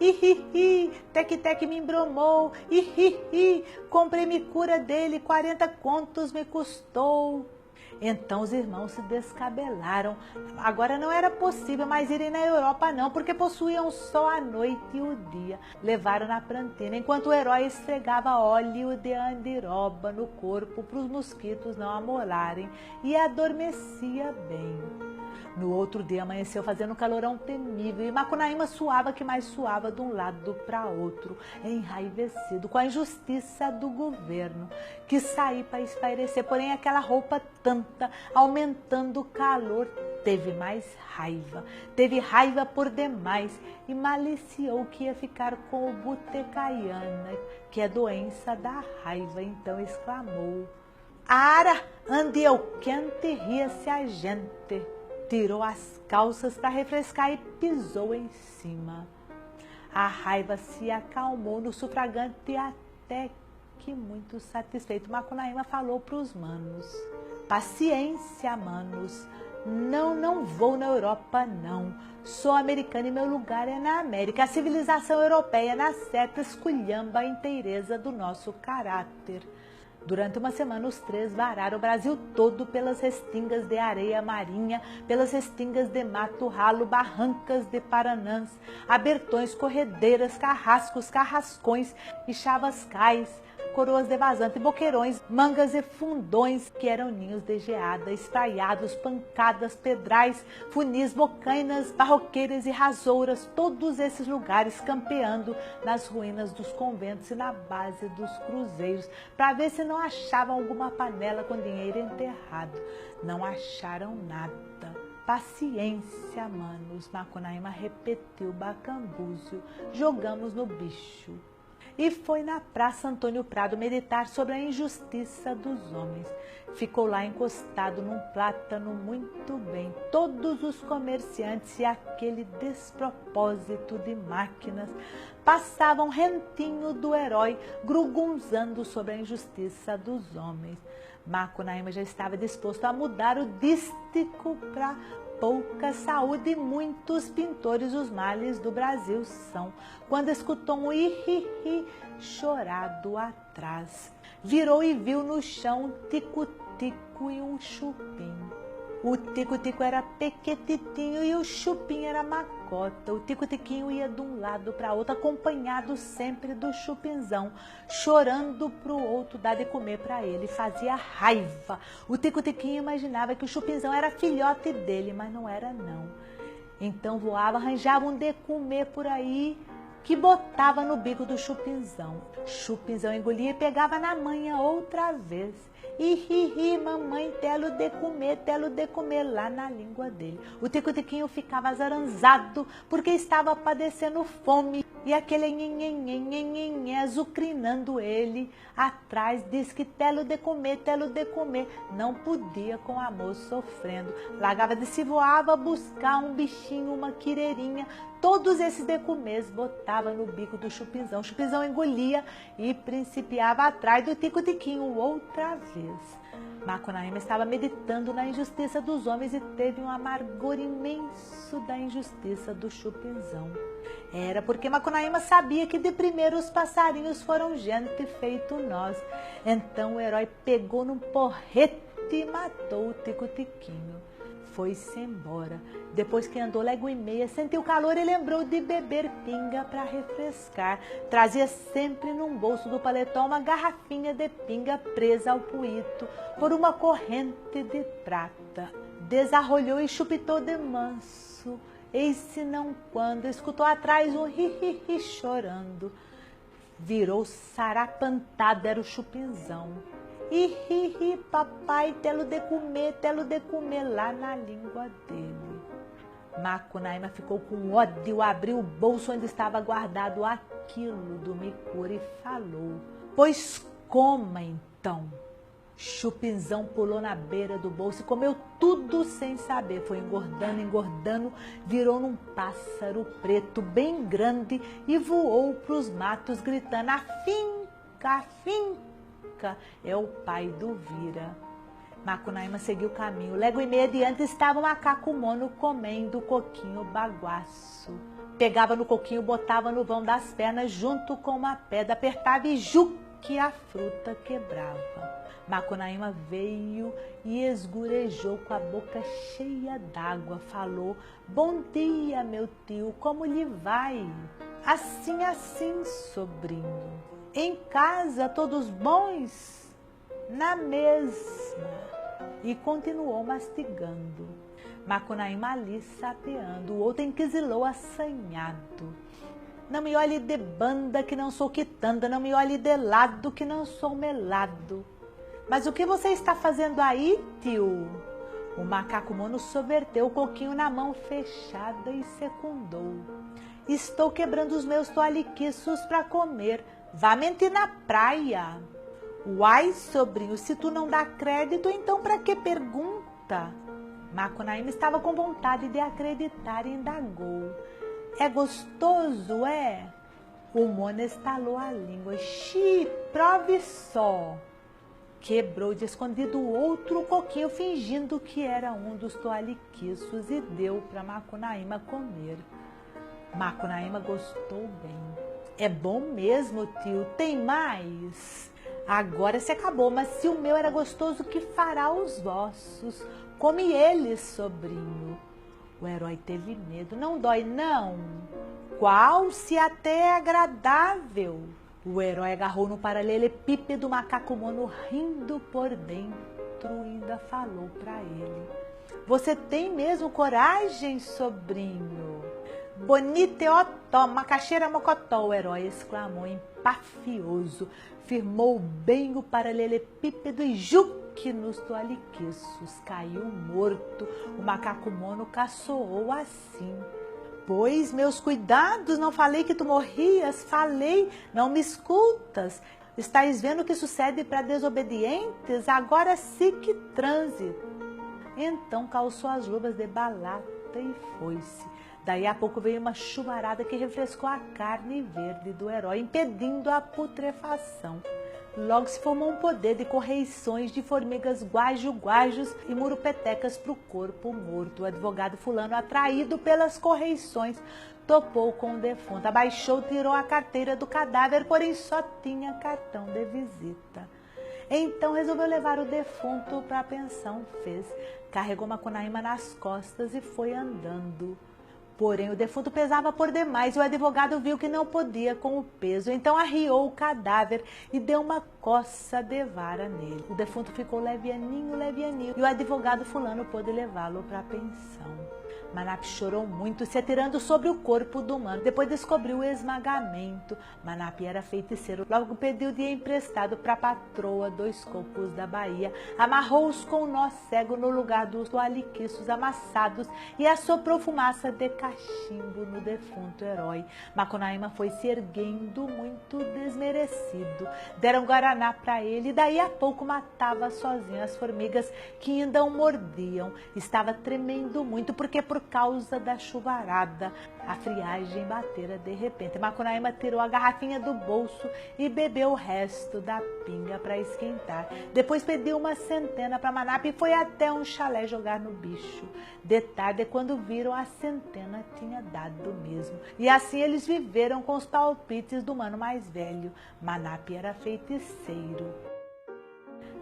Speaker 1: Ihihi, tec-tec me embromou, ihihi, comprei-me cura dele, 40 contos me custou. Então os irmãos se descabelaram. Agora não era possível mais irem na Europa não, porque possuíam só a noite e o dia. Levaram na prantina, enquanto o herói esfregava óleo de andiroba no corpo para os mosquitos não amolarem e adormecia bem. No outro dia amanheceu fazendo um calorão temível e Macunaíma suava que mais suava de um lado para outro, enraivecido com a injustiça do governo. Quis sair para espairecer, porém aquela roupa tanta, aumentando o calor, teve raiva por demais e maliciou que ia ficar com o butecaiana, que é doença da raiva, então exclamou: Ara, ande eu quente, ria-se a gente. Tirou as calças para refrescar e pisou em cima. A raiva se acalmou no sufragante até que, muito satisfeito, Macunaíma falou para os manos: Paciência, manos, não vou na Europa não. Sou americana e meu lugar é na América. A civilização europeia na certa esculhamba a inteireza do nosso caráter. Durante uma semana, os 3 vararam o Brasil todo pelas restingas de areia marinha, pelas restingas de mato ralo, barrancas de paranãs, abertões, corredeiras, carrascos, carrascões e chavascais, coroas de vazante, boqueirões, mangas e fundões, que eram ninhos de geada, espraiados, pancadas, pedrais, funis, bocainas, barroqueiras e rasouras, todos esses lugares campeando nas ruínas dos conventos e na base dos cruzeiros, para ver se não achavam alguma panela com dinheiro enterrado. Não acharam nada. Paciência, manos, Macunaíma repetiu bacambúzio, jogamos no bicho. E foi na Praça Antônio Prado meditar sobre a injustiça dos homens. Ficou lá encostado num plátano muito bem. Todos os comerciantes e aquele despropósito de máquinas passavam rentinho do herói, grugunzando sobre a injustiça dos homens. Macunaíma já estava disposto a mudar o dístico para pouca saúde e muitos pintores os males do Brasil são, quando escutou um ihihi chorado atrás. Virou e viu no chão um tico-tico e um chupim. O tico-tico era pequetitinho e o chupim era macota. O tico-tiquinho ia de um lado para outro, acompanhado sempre do chupinzão, chorando para o outro dar de comer para ele. Fazia raiva. O tico-tiquinho imaginava que o chupinzão era filhote dele, mas não era não. Então voava, arranjava um de comer por aí, que botava no bico do Chupinzão. Chupinzão engolia e pegava na manha outra vez. E mamãe, telo de comer lá na língua dele. O Tico-Tiquinho ficava azaranzado porque estava padecendo fome. E aquele nhenhenhen azucrinando ele atrás, disse que telo de comer, não podia com a moça sofrendo. Largava de se voava buscar um bichinho, uma quireirinha, todos esses de comer botava no bico do Chupinzão. O Chupinzão engolia e principiava atrás do Tico-Tiquinho outra vez. Macunaíma estava meditando na injustiça dos homens e teve um amargor imenso da injustiça do Chupinzão. Era porque Macunaíma sabia que de primeiro os passarinhos foram gente feito nós. Então o herói pegou num porrete e matou o Tico-Tiquinho. Foi-se embora. Depois que andou légua e meia, sentiu calor e lembrou de beber pinga para refrescar. Trazia sempre num bolso do paletó uma garrafinha de pinga presa ao puito por uma corrente de prata. Desarrolhou e chupitou de manso. Eis-se não quando escutou atrás um ri chorando. Virou sarapantado, era o Chupinzão. Papai, telo de comer lá na língua dele. Macunaíma ficou com ódio, abriu o bolso onde estava guardado aquilo do micura e falou: pois coma então. Chupinzão pulou na beira do bolso e comeu tudo sem saber. Foi engordando, virou num pássaro preto bem grande e voou para os matos gritando: a finca é o pai do Vira. Macunaíma seguiu o caminho. Légua e meia adiante estava o macaco mono comendo o coquinho baguaço. Pegava no coquinho, botava no vão das pernas junto com uma pedra, apertava e que a fruta quebrava. Macunaíma veio e esgurejou com a boca cheia d'água. Falou: bom dia, meu tio, como lhe vai? Assim, sobrinho. Em casa, todos bons? Na mesma. E continuou mastigando. Macunaíma ali sapeando, o outro enquisilou assanhado. Não me olhe de banda que não sou quitanda, não me olhe de lado que não sou melado. Mas o que você está fazendo aí, tio? O macaco mono soverteu o coquinho na mão fechada e secundou. Estou quebrando os meus toaliquiços para comer. Vá mentir na praia. Uai, sobrinho, se tu não dá crédito, então para que pergunta? Macunaíma estava com vontade de acreditar e indagou. É gostoso, é? O mono estalou a língua. Xi, prove só. Quebrou de escondido outro coquinho, fingindo que era um dos toaliquiços e deu para Macunaíma comer. Macunaíma gostou bem. É bom mesmo, tio, tem mais? Agora se acabou, mas se o meu era gostoso, que fará os vossos? Come eles, sobrinho. O herói teve medo. Não dói, não? Qual, se até é agradável? O herói agarrou no paralelepípedo do macaco mono, rindo por dentro, e ainda falou para ele: você tem mesmo coragem, sobrinho? Boniteotó, macaxeira mocotó, o herói exclamou empafioso. Firmou bem o paralelepípedo e juque nos toaliquiços. Caiu morto. O macaco mono caçoou assim: pois, meus cuidados, não falei que tu morrias? Falei, não me escutas? Estais vendo o que sucede para desobedientes? Agora sim que transe. Então calçou as luvas de balata e foi-se. Daí a pouco veio uma chuvarada que refrescou a carne verde do herói, impedindo a putrefação. Logo se formou um poder de correições de formigas guajos e murupetecas para o corpo morto. O advogado fulano, atraído pelas correições, topou com o defunto. Abaixou, tirou a carteira do cadáver, porém só tinha cartão de visita. Então resolveu levar o defunto para a pensão. Carregou Macunaíma nas costas e foi andando. Porém, o defunto pesava por demais e o advogado viu que não podia com o peso. Então arriou o cadáver e deu uma coça de vara nele. O defunto ficou levianinho, e o advogado fulano pôde levá-lo para a pensão. Manap chorou muito, se atirando sobre o corpo do mano. Depois descobriu o esmagamento. Manap era feiticeiro. Logo pediu dinheiro emprestado para a patroa dos cocos da Bahia. Amarrou-os com um nó cego no lugar dos aliquiços amassados e assoprou fumaça de cachimbo no defunto herói. Macunaíma foi se erguendo muito desmerecido. Deram guaraná para ele e daí a pouco matava sozinho as formigas que ainda o mordiam. Estava tremendo muito porque por causa da chuvarada a friagem batera de repente. Macunaíma tirou a garrafinha do bolso e bebeu o resto da pinga para esquentar. Depois pediu uma centena para Manap e foi até um chalé jogar no bicho. De tarde, quando viram, a centena tinha dado mesmo. E assim eles viveram com os palpites do mano mais velho. Manap era feiticeiro.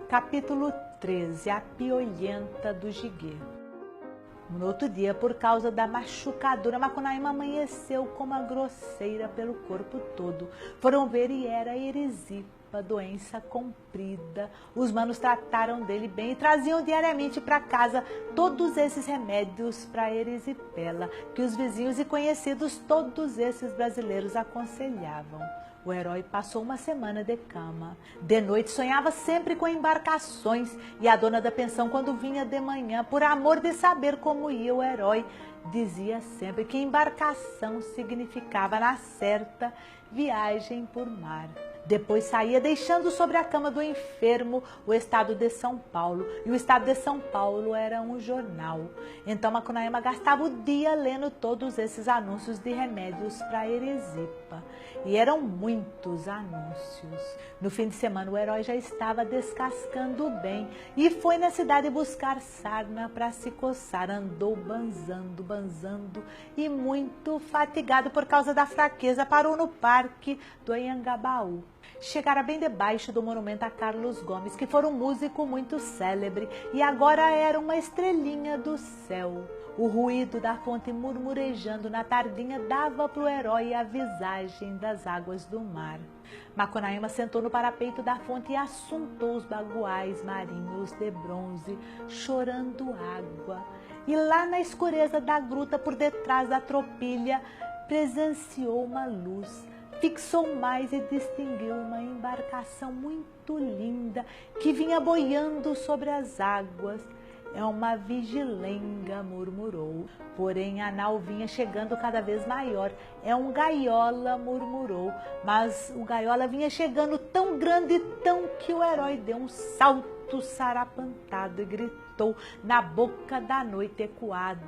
Speaker 1: Capítulo 13. A piolhenta do Jiguê. No outro dia, por causa da machucadura, Macunaíma amanheceu com uma grosseira pelo corpo todo. Foram ver e era erisipa, doença comprida. Os manos trataram dele bem e traziam diariamente para casa todos esses remédios para erisipela, que os vizinhos e conhecidos, todos esses brasileiros, aconselhavam. O herói passou uma semana de cama. De noite sonhava sempre com embarcações e a dona da pensão, quando vinha de manhã, por amor de saber como ia o herói, dizia sempre que embarcação significava, na certa, viagem por mar. Depois saía deixando sobre a cama do enfermo o Estado de São Paulo. E o Estado de São Paulo era um jornal. Então Macunaíma gastava o dia lendo todos esses anúncios de remédios para erisipa. E eram muitos anúncios. No fim de semana o herói já estava descascando bem e foi na cidade buscar sarna para se coçar. Andou banzando e muito fatigado por causa da fraqueza, parou no parque do Anhangabaú. Chegara bem debaixo do monumento a Carlos Gomes, que foi um músico muito célebre e agora era uma estrelinha do céu. O ruído da fonte murmurejando na tardinha dava para o herói a visagem das águas do mar. Macunaíma sentou no parapeito da fonte e assuntou os baguais marinhos de bronze, chorando água. E lá na escureza da gruta, por detrás da tropilha, presenciou uma luz. Fixou mais e distinguiu uma embarcação muito linda que vinha boiando sobre as águas. É uma vigilenga, murmurou. Porém, a nau vinha chegando cada vez maior. É um gaiola, murmurou. Mas o gaiola vinha chegando tão grande, tão que o herói deu um salto sarapantado e gritou na boca da noite ecoada.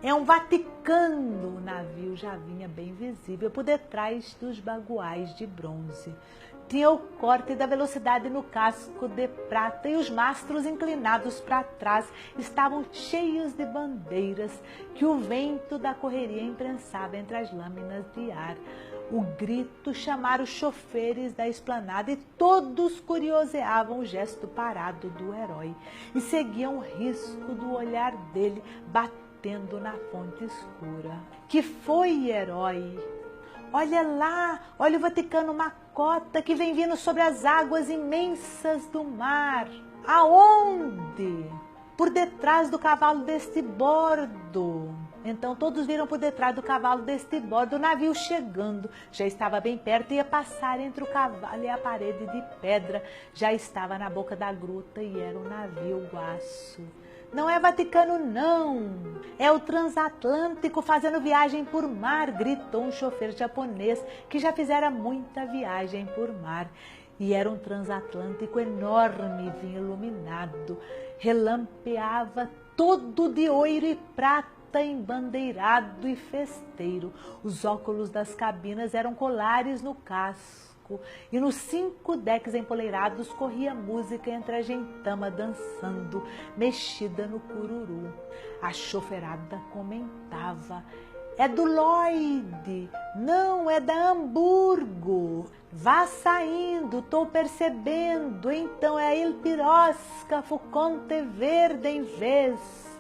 Speaker 1: É um Vaticano! O navio já vinha bem visível por detrás dos baguais de bronze. Tinha o corte da velocidade no casco de prata e os mastros inclinados para trás estavam cheios de bandeiras que o vento da correria imprensava entre as lâminas de ar. O grito chamara os choferes da esplanada e todos curioseavam o gesto parado do herói e seguiam o risco do olhar dele batendo na fonte escura. Que foi, herói? Olha lá, olha o Vaticano Macota que vem vindo sobre as águas imensas do mar. Aonde? Por detrás do cavalo deste bordo. Então todos viram por detrás do cavalo deste bordo o navio chegando. Já estava bem perto e ia passar entre o cavalo e a parede de pedra. Já estava na boca da gruta e era o navio Guaço. Não é Vaticano, não. É o transatlântico fazendo viagem por mar, gritou um chofer japonês que já fizera muita viagem por mar. E era um transatlântico enorme, vinha iluminado, relampeava todo de ouro e prata, embandeirado e festeiro. Os óculos das cabinas eram colares no casco. E nos 5 decks empoleirados corria música entre a gentama dançando, mexida no cururu. A choferada comentava: é do Lloyd, não, é da Hamburgo. Vá saindo, tô percebendo, então é il piróscafo Conte Verde em vez.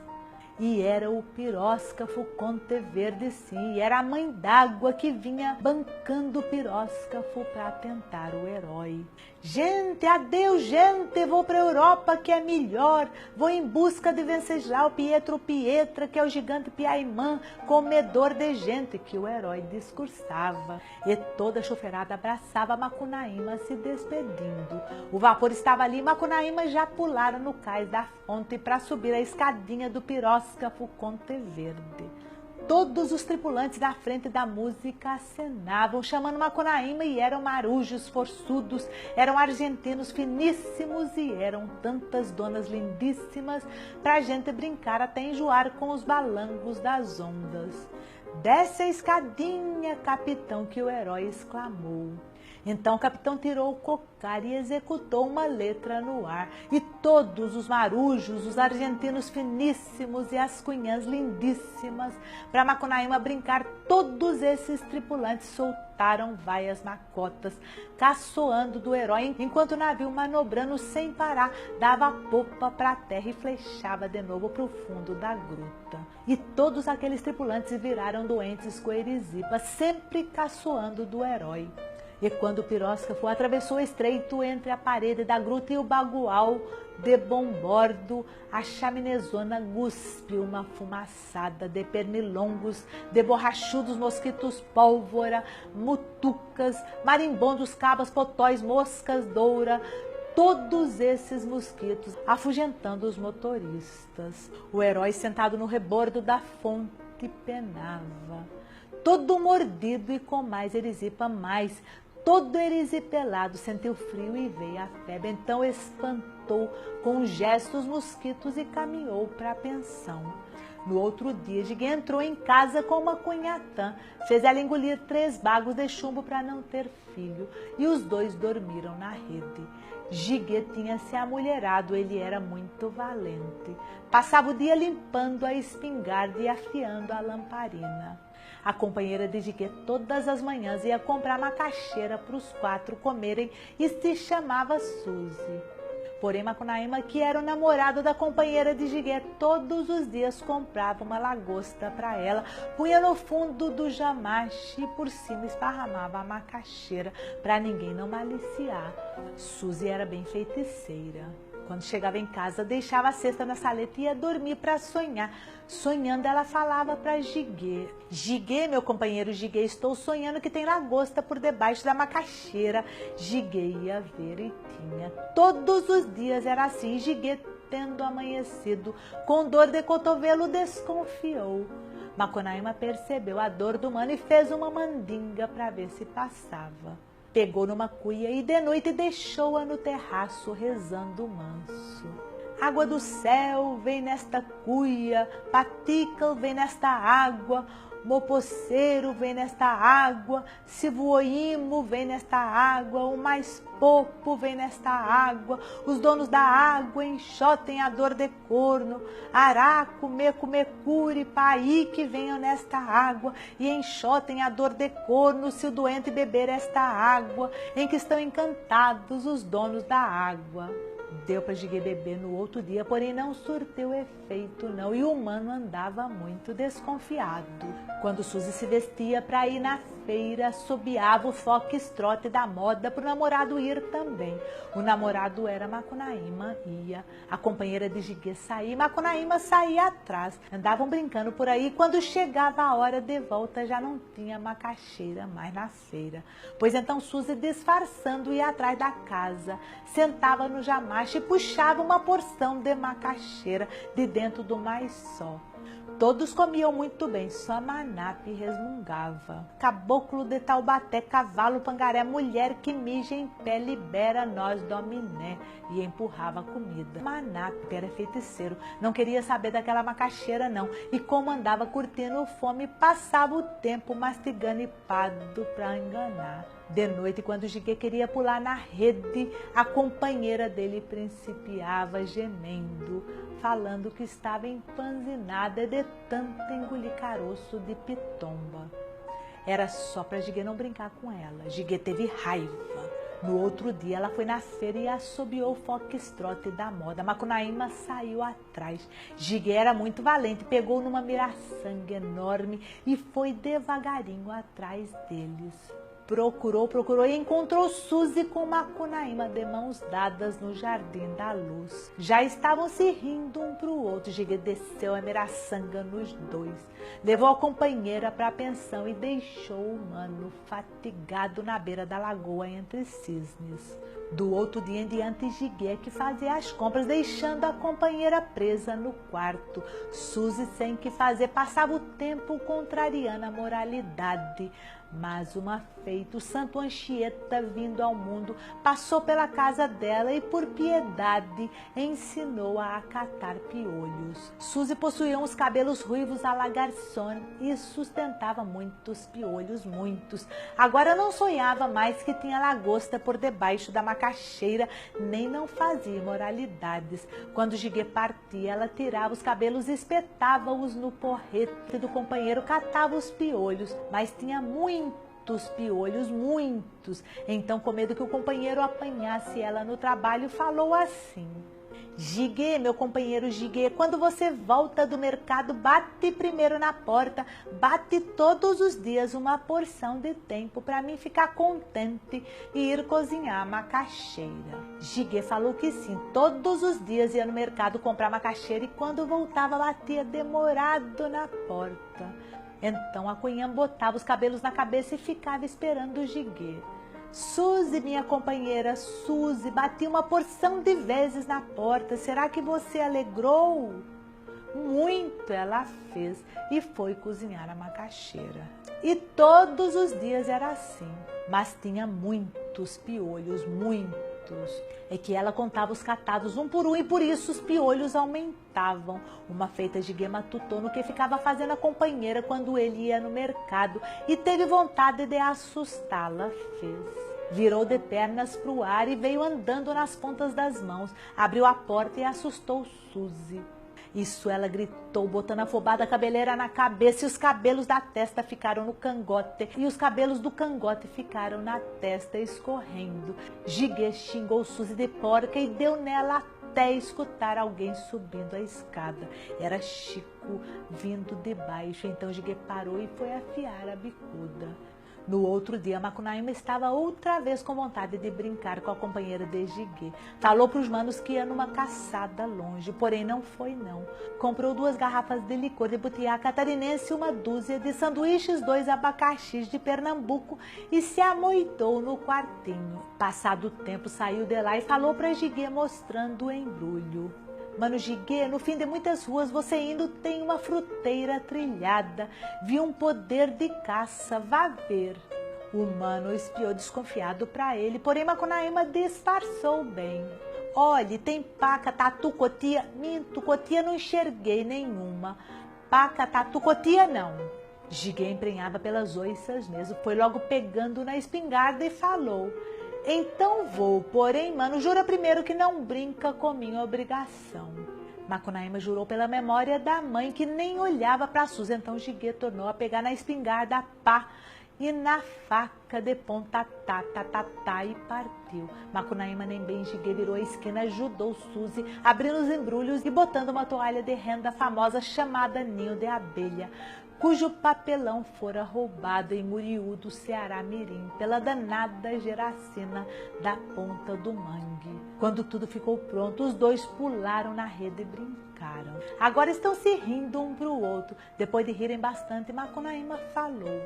Speaker 1: E era o piróscafo Conte Verde, sim, e era a mãe d'água que vinha bancando o piróscafo para tentar o herói. Gente, adeus, gente, vou para a Europa que é melhor. Vou em busca de Venceslau Pietro Pietra, que é o gigante Piaimã, comedor de gente, que o herói discursava. E toda a choferada abraçava Macunaíma se despedindo. O vapor estava ali e Macunaíma já pulara no cais da fonte para subir a escadinha do piróscafo Conte Verde. Todos os tripulantes da frente da música acenavam, chamando Macunaíma, e eram marujos forçudos, eram argentinos finíssimos e eram tantas donas lindíssimas pra gente brincar até enjoar com os balangos das ondas. Desce a escadinha, capitão, que o herói exclamou. Então o capitão tirou o cocar e executou uma letra no ar. E todos os marujos, os argentinos finíssimos e as cunhãs lindíssimas, para Macunaíma brincar, todos esses tripulantes soltaram vaias macotas, caçoando do herói, enquanto o navio, manobrando sem parar, dava a popa para a terra e flechava de novo para o fundo da gruta. E todos aqueles tripulantes viraram doentes com Erisipa, sempre caçoando do herói. E quando o piróscafo atravessou o estreito entre a parede da gruta e o bagual de bom bordo, a chaminezona cuspiu uma fumaçada de pernilongos, de borrachudos mosquitos pólvora, mutucas, marimbondos, cabas, potóis, moscas doura, todos esses mosquitos afugentando os motoristas. O herói, sentado no rebordo da fonte, penava, todo mordido e com mais Erisipa mais. Todo erisipelado sentiu frio e veio a febre, então espantou com um gesto os mosquitos e caminhou para a pensão. No outro dia, Giguê entrou em casa com uma cunhatã, fez ela engolir 3 bagos de chumbo para não ter filho, e os 2 dormiram na rede. Giguê tinha se amulherado, ele era muito valente. Passava o dia limpando a espingarda e afiando a lamparina. A companheira de Giguê todas as manhãs ia comprar macaxeira para os 4 comerem e se chamava Suzy. Porém, Macunaíma, que era o namorado da companheira de Giguê, todos os dias comprava uma lagosta para ela, punha no fundo do jamache e por cima esparramava a macaxeira para ninguém não maliciar. Suzy era bem feiticeira. Quando chegava em casa, deixava a cesta na saleta e ia dormir para sonhar. Sonhando, ela falava para Giguê: Giguê, meu companheiro Giguê, estou sonhando que tem lagosta por debaixo da macaxeira. Giguê ia ver e tinha. Todos os dias era assim. Giguê, tendo amanhecido com dor de cotovelo, desconfiou. Macunaíma percebeu a dor do mano e fez uma mandinga para ver se passava. Pegou numa cuia e de noite deixou-a no terraço rezando manso. Água do céu, vem nesta cuia, patical, vem nesta água, mopoceiro, vem nesta água, sivuoimo, vem nesta água, o mais popo, vem nesta água, os donos da água enxotem a dor de corno, araco, meco, mecure, paí, que venham nesta água e enxotem a dor de corno se o doente beber esta água, em que estão encantados os donos da água. Deu para Giguê beber no outro dia, porém não surteu efeito não, e o mano andava muito desconfiado. Quando Suzy se vestia para ir na feira, assobiava o foxtrot da moda para o namorado ir também. O namorado era Macunaíma, ia. A companheira de Giguê saía, Macunaíma saía atrás. Andavam brincando por aí, quando chegava a hora de volta já não tinha macaxeira mais na feira. Pois então Suzy, disfarçando, ia atrás da casa, sentava no jamache e puxava uma porção de macaxeira de dentro do mais só. Todos comiam muito bem, só Manape resmungava. Caboclo de Taubaté, cavalo, pangaré, mulher que mija em pé, libera nós, dominé, e empurrava a comida. Manape era feiticeiro, não queria saber daquela macaxeira não, e como andava curtindo fome, passava o tempo mastigando e pado para enganar. De noite, quando Giguê queria pular na rede, a companheira dele principiava gemendo, falando que estava empanzinada de tanto engolir caroço de pitomba. Era só para Giguê não brincar com ela. Giguê teve raiva. No outro dia, ela foi na feira e assobiou o foxtrot da moda. Macunaíma saiu atrás. Giguê era muito valente, pegou numa miraçanga enorme e foi devagarinho atrás deles. procurou e encontrou Suzy com Macunaíma de mãos dadas no Jardim da Luz. Já estavam se rindo um para o outro. Jiguê desceu a miraçanga nos dois, levou a companheira para a pensão e deixou o mano fatigado na beira da lagoa entre cisnes. Do outro dia em diante, Jiguê que fazia as compras, deixando a companheira presa no quarto. Suzy, sem que fazer, passava o tempo contrariando a moralidade. Mas uma feita, o santo Anchieta, vindo ao mundo, passou pela casa dela e, por piedade, ensinou a acatar piolhos. Suzy possuía uns cabelos ruivos à la garçon e sustentava muitos piolhos, muitos. Agora não sonhava mais que tinha lagosta por debaixo da macaxeira, nem não fazia imoralidades. Quando Jiguê partia, ela tirava os cabelos e espetava-os no porrete do companheiro, catava os piolhos, mas tinha muitos piolhos, muitos. Então, com medo que o companheiro apanhasse ela no trabalho, falou assim: Jiguê, meu companheiro Jiguê, quando você volta do mercado, bate primeiro na porta, bate todos os dias uma porção de tempo para mim ficar contente e ir cozinhar a macaxeira. Jiguê falou que sim, todos os dias ia no mercado comprar macaxeira e quando voltava batia demorado na porta. Então a cunhã botava os cabelos na cabeça e ficava esperando o Jiguê. Suzy, minha companheira, Suzy, bati uma porção de vezes na porta, será que você alegrou? Muito ela fez e foi cozinhar a macaxeira. E todos os dias era assim, mas tinha muitos piolhos, muitos. É que ela contava os catados um por um e por isso os piolhos aumentavam. Uma feita Jiguê matutou no que ficava fazendo a companheira quando ele ia no mercado e teve vontade de assustá-la, fez. Virou de pernas para o ar e veio andando nas pontas das mãos. Abriu a porta e assustou Suzy. Isso ela gritou, botando afobada a cabeleira na cabeça e os cabelos da testa ficaram no cangote e os cabelos do cangote ficaram na testa escorrendo. Jiguê xingou Suzy de porca e deu nela até escutar alguém subindo a escada. Era Chico vindo de baixo, então Jiguê parou e foi afiar a bicuda. No outro dia, Macunaíma estava outra vez com vontade de brincar com a companheira de Jiguê. Falou para os manos que ia numa caçada longe, porém não foi não. Comprou 2 garrafas de licor de butiá catarinense e 1 dúzia de sanduíches, 2 abacaxis de Pernambuco e se amoitou no quartinho. Passado o tempo, saiu de lá e falou para Jiguê mostrando o embrulho. Mano Jiguê, no fim de muitas ruas você indo tem uma fruteira trilhada. Vi um poder de caça, vá ver. O mano espiou desconfiado para ele, porém Macunaíma disfarçou bem. Olhe, tem paca, tatu, cotia. Minto, cotia não enxerguei nenhuma. Paca, tatu, cotia não. Jiguê emprenhava pelas oiças mesmo, foi logo pegando na espingarda e falou: então vou, porém, mano, jura primeiro que não brinca com minha obrigação. Macunaíma jurou pela memória da mãe que nem olhava para Suzy, então Jiguê tornou a pegar na espingarda, pá, e na faca de ponta, tá, e partiu. Macunaíma nem bem Jiguê virou a esquina, ajudou Suzy, abrindo os embrulhos e botando uma toalha de renda famosa chamada ninho de abelha, cujo papelão fora roubado em Muriú do Ceará Mirim, pela danada Geracina da Ponta do Mangue. Quando tudo ficou pronto, os dois pularam na rede e brincaram. Agora estão se rindo um para o outro. Depois de rirem bastante, Macunaíma falou: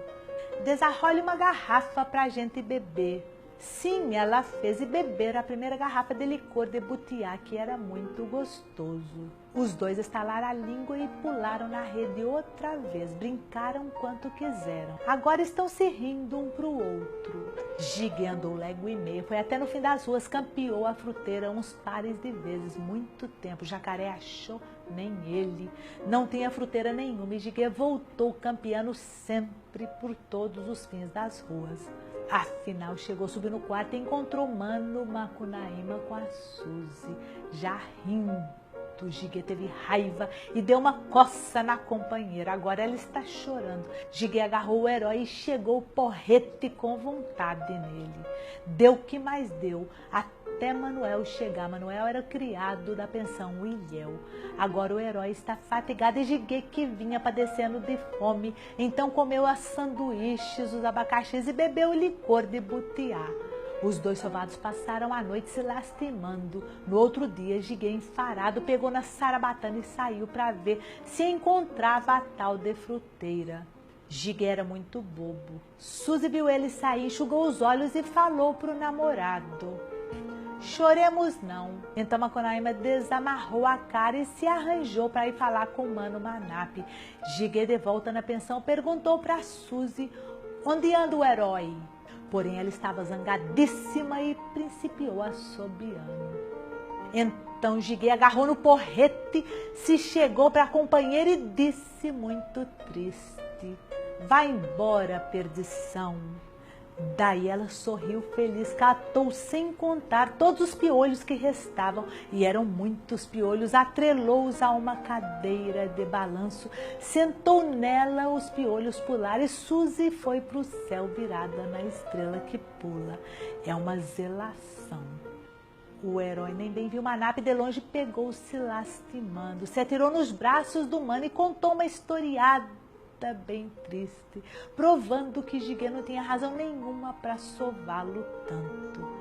Speaker 1: desarrole uma garrafa para a gente beber. Sim, ela fez e beberam a primeira garrafa de licor de butiá, que era muito gostoso. Os dois estalaram a língua e pularam na rede outra vez, brincaram quanto quiseram. Agora estão se rindo um pro outro. Jiguê andou légua e meia, foi até no fim das ruas, campeou a fruteira uns pares de vezes, muito tempo. Jacaré achou, nem ele. Não tinha fruteira nenhuma e Jiguê voltou campeando sempre por todos os fins das ruas. Afinal, chegou, subiu no quarto e encontrou mano Macunaíma com a Suzy, já rindo. Jiguê teve raiva e deu uma coça na companheira. Agora ela está chorando. Jiguê agarrou o herói e chegou o porrete com vontade nele. Deu o que mais deu, até até Manuel chegar. Manuel era o criado da pensão Ilhéu. Agora o herói está fatigado e Jiguê, que vinha padecendo de fome, então comeu as sanduíches, os abacaxis e bebeu o licor de butiá. Os dois soldados passaram a noite se lastimando. No outro dia, Jiguê, enfarado, pegou na sarabatana e saiu para ver se encontrava a tal de fruteira. Jiguê era muito bobo. Suzy viu ele sair, enxugou os olhos e falou pro namorado: choremos não. Então Macunaíma desamarrou a cara e se arranjou para ir falar com o Mano Manape. Jiguê, de volta na pensão, perguntou para Suzy onde anda o herói. Porém, ela estava zangadíssima e principiou assobiando. Então Jiguê agarrou no porrete, se chegou para a companheira e disse muito triste: vai embora, perdição. Daí ela sorriu feliz, catou sem contar todos os piolhos que restavam, e eram muitos piolhos, atrelou-os a uma cadeira de balanço, sentou nela, os piolhos pularam e Suzy foi para o céu virada na estrela que pula. É uma zelação. O herói nem bem viu Manape, de longe pegou-se lastimando, se atirou nos braços do Mano e contou uma historiada bem triste, provando que Jiguê não tinha razão nenhuma para sová-lo tanto.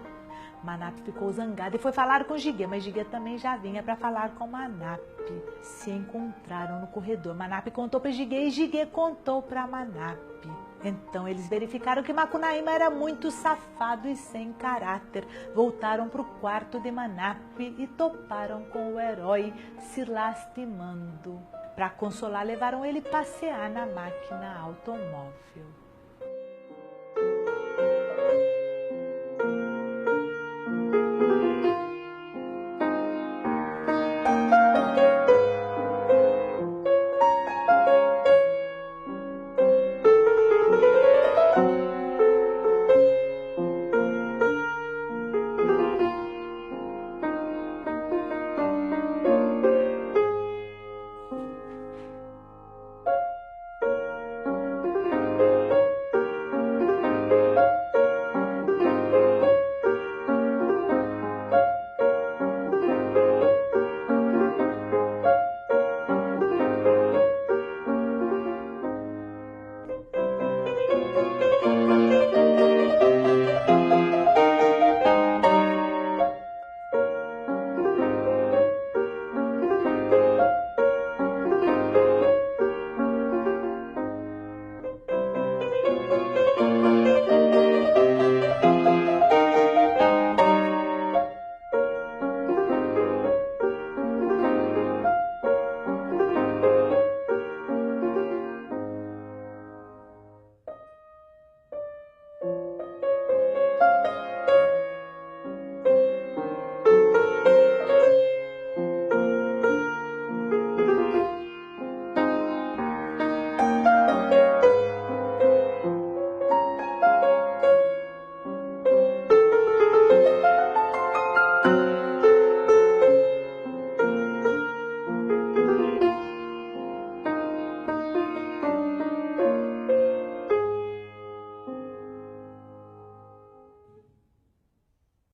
Speaker 1: Manape ficou zangado e foi falar com Jiguê, mas Jiguê também já vinha para falar com Manape. Se encontraram no corredor. Manape contou para Jiguê e Jiguê contou para Manape. Então eles verificaram que Macunaíma era muito safado e sem caráter. Voltaram para o quarto de Manape e toparam com o herói, se lastimando. Para consolar, levaram ele passear na máquina automóvel.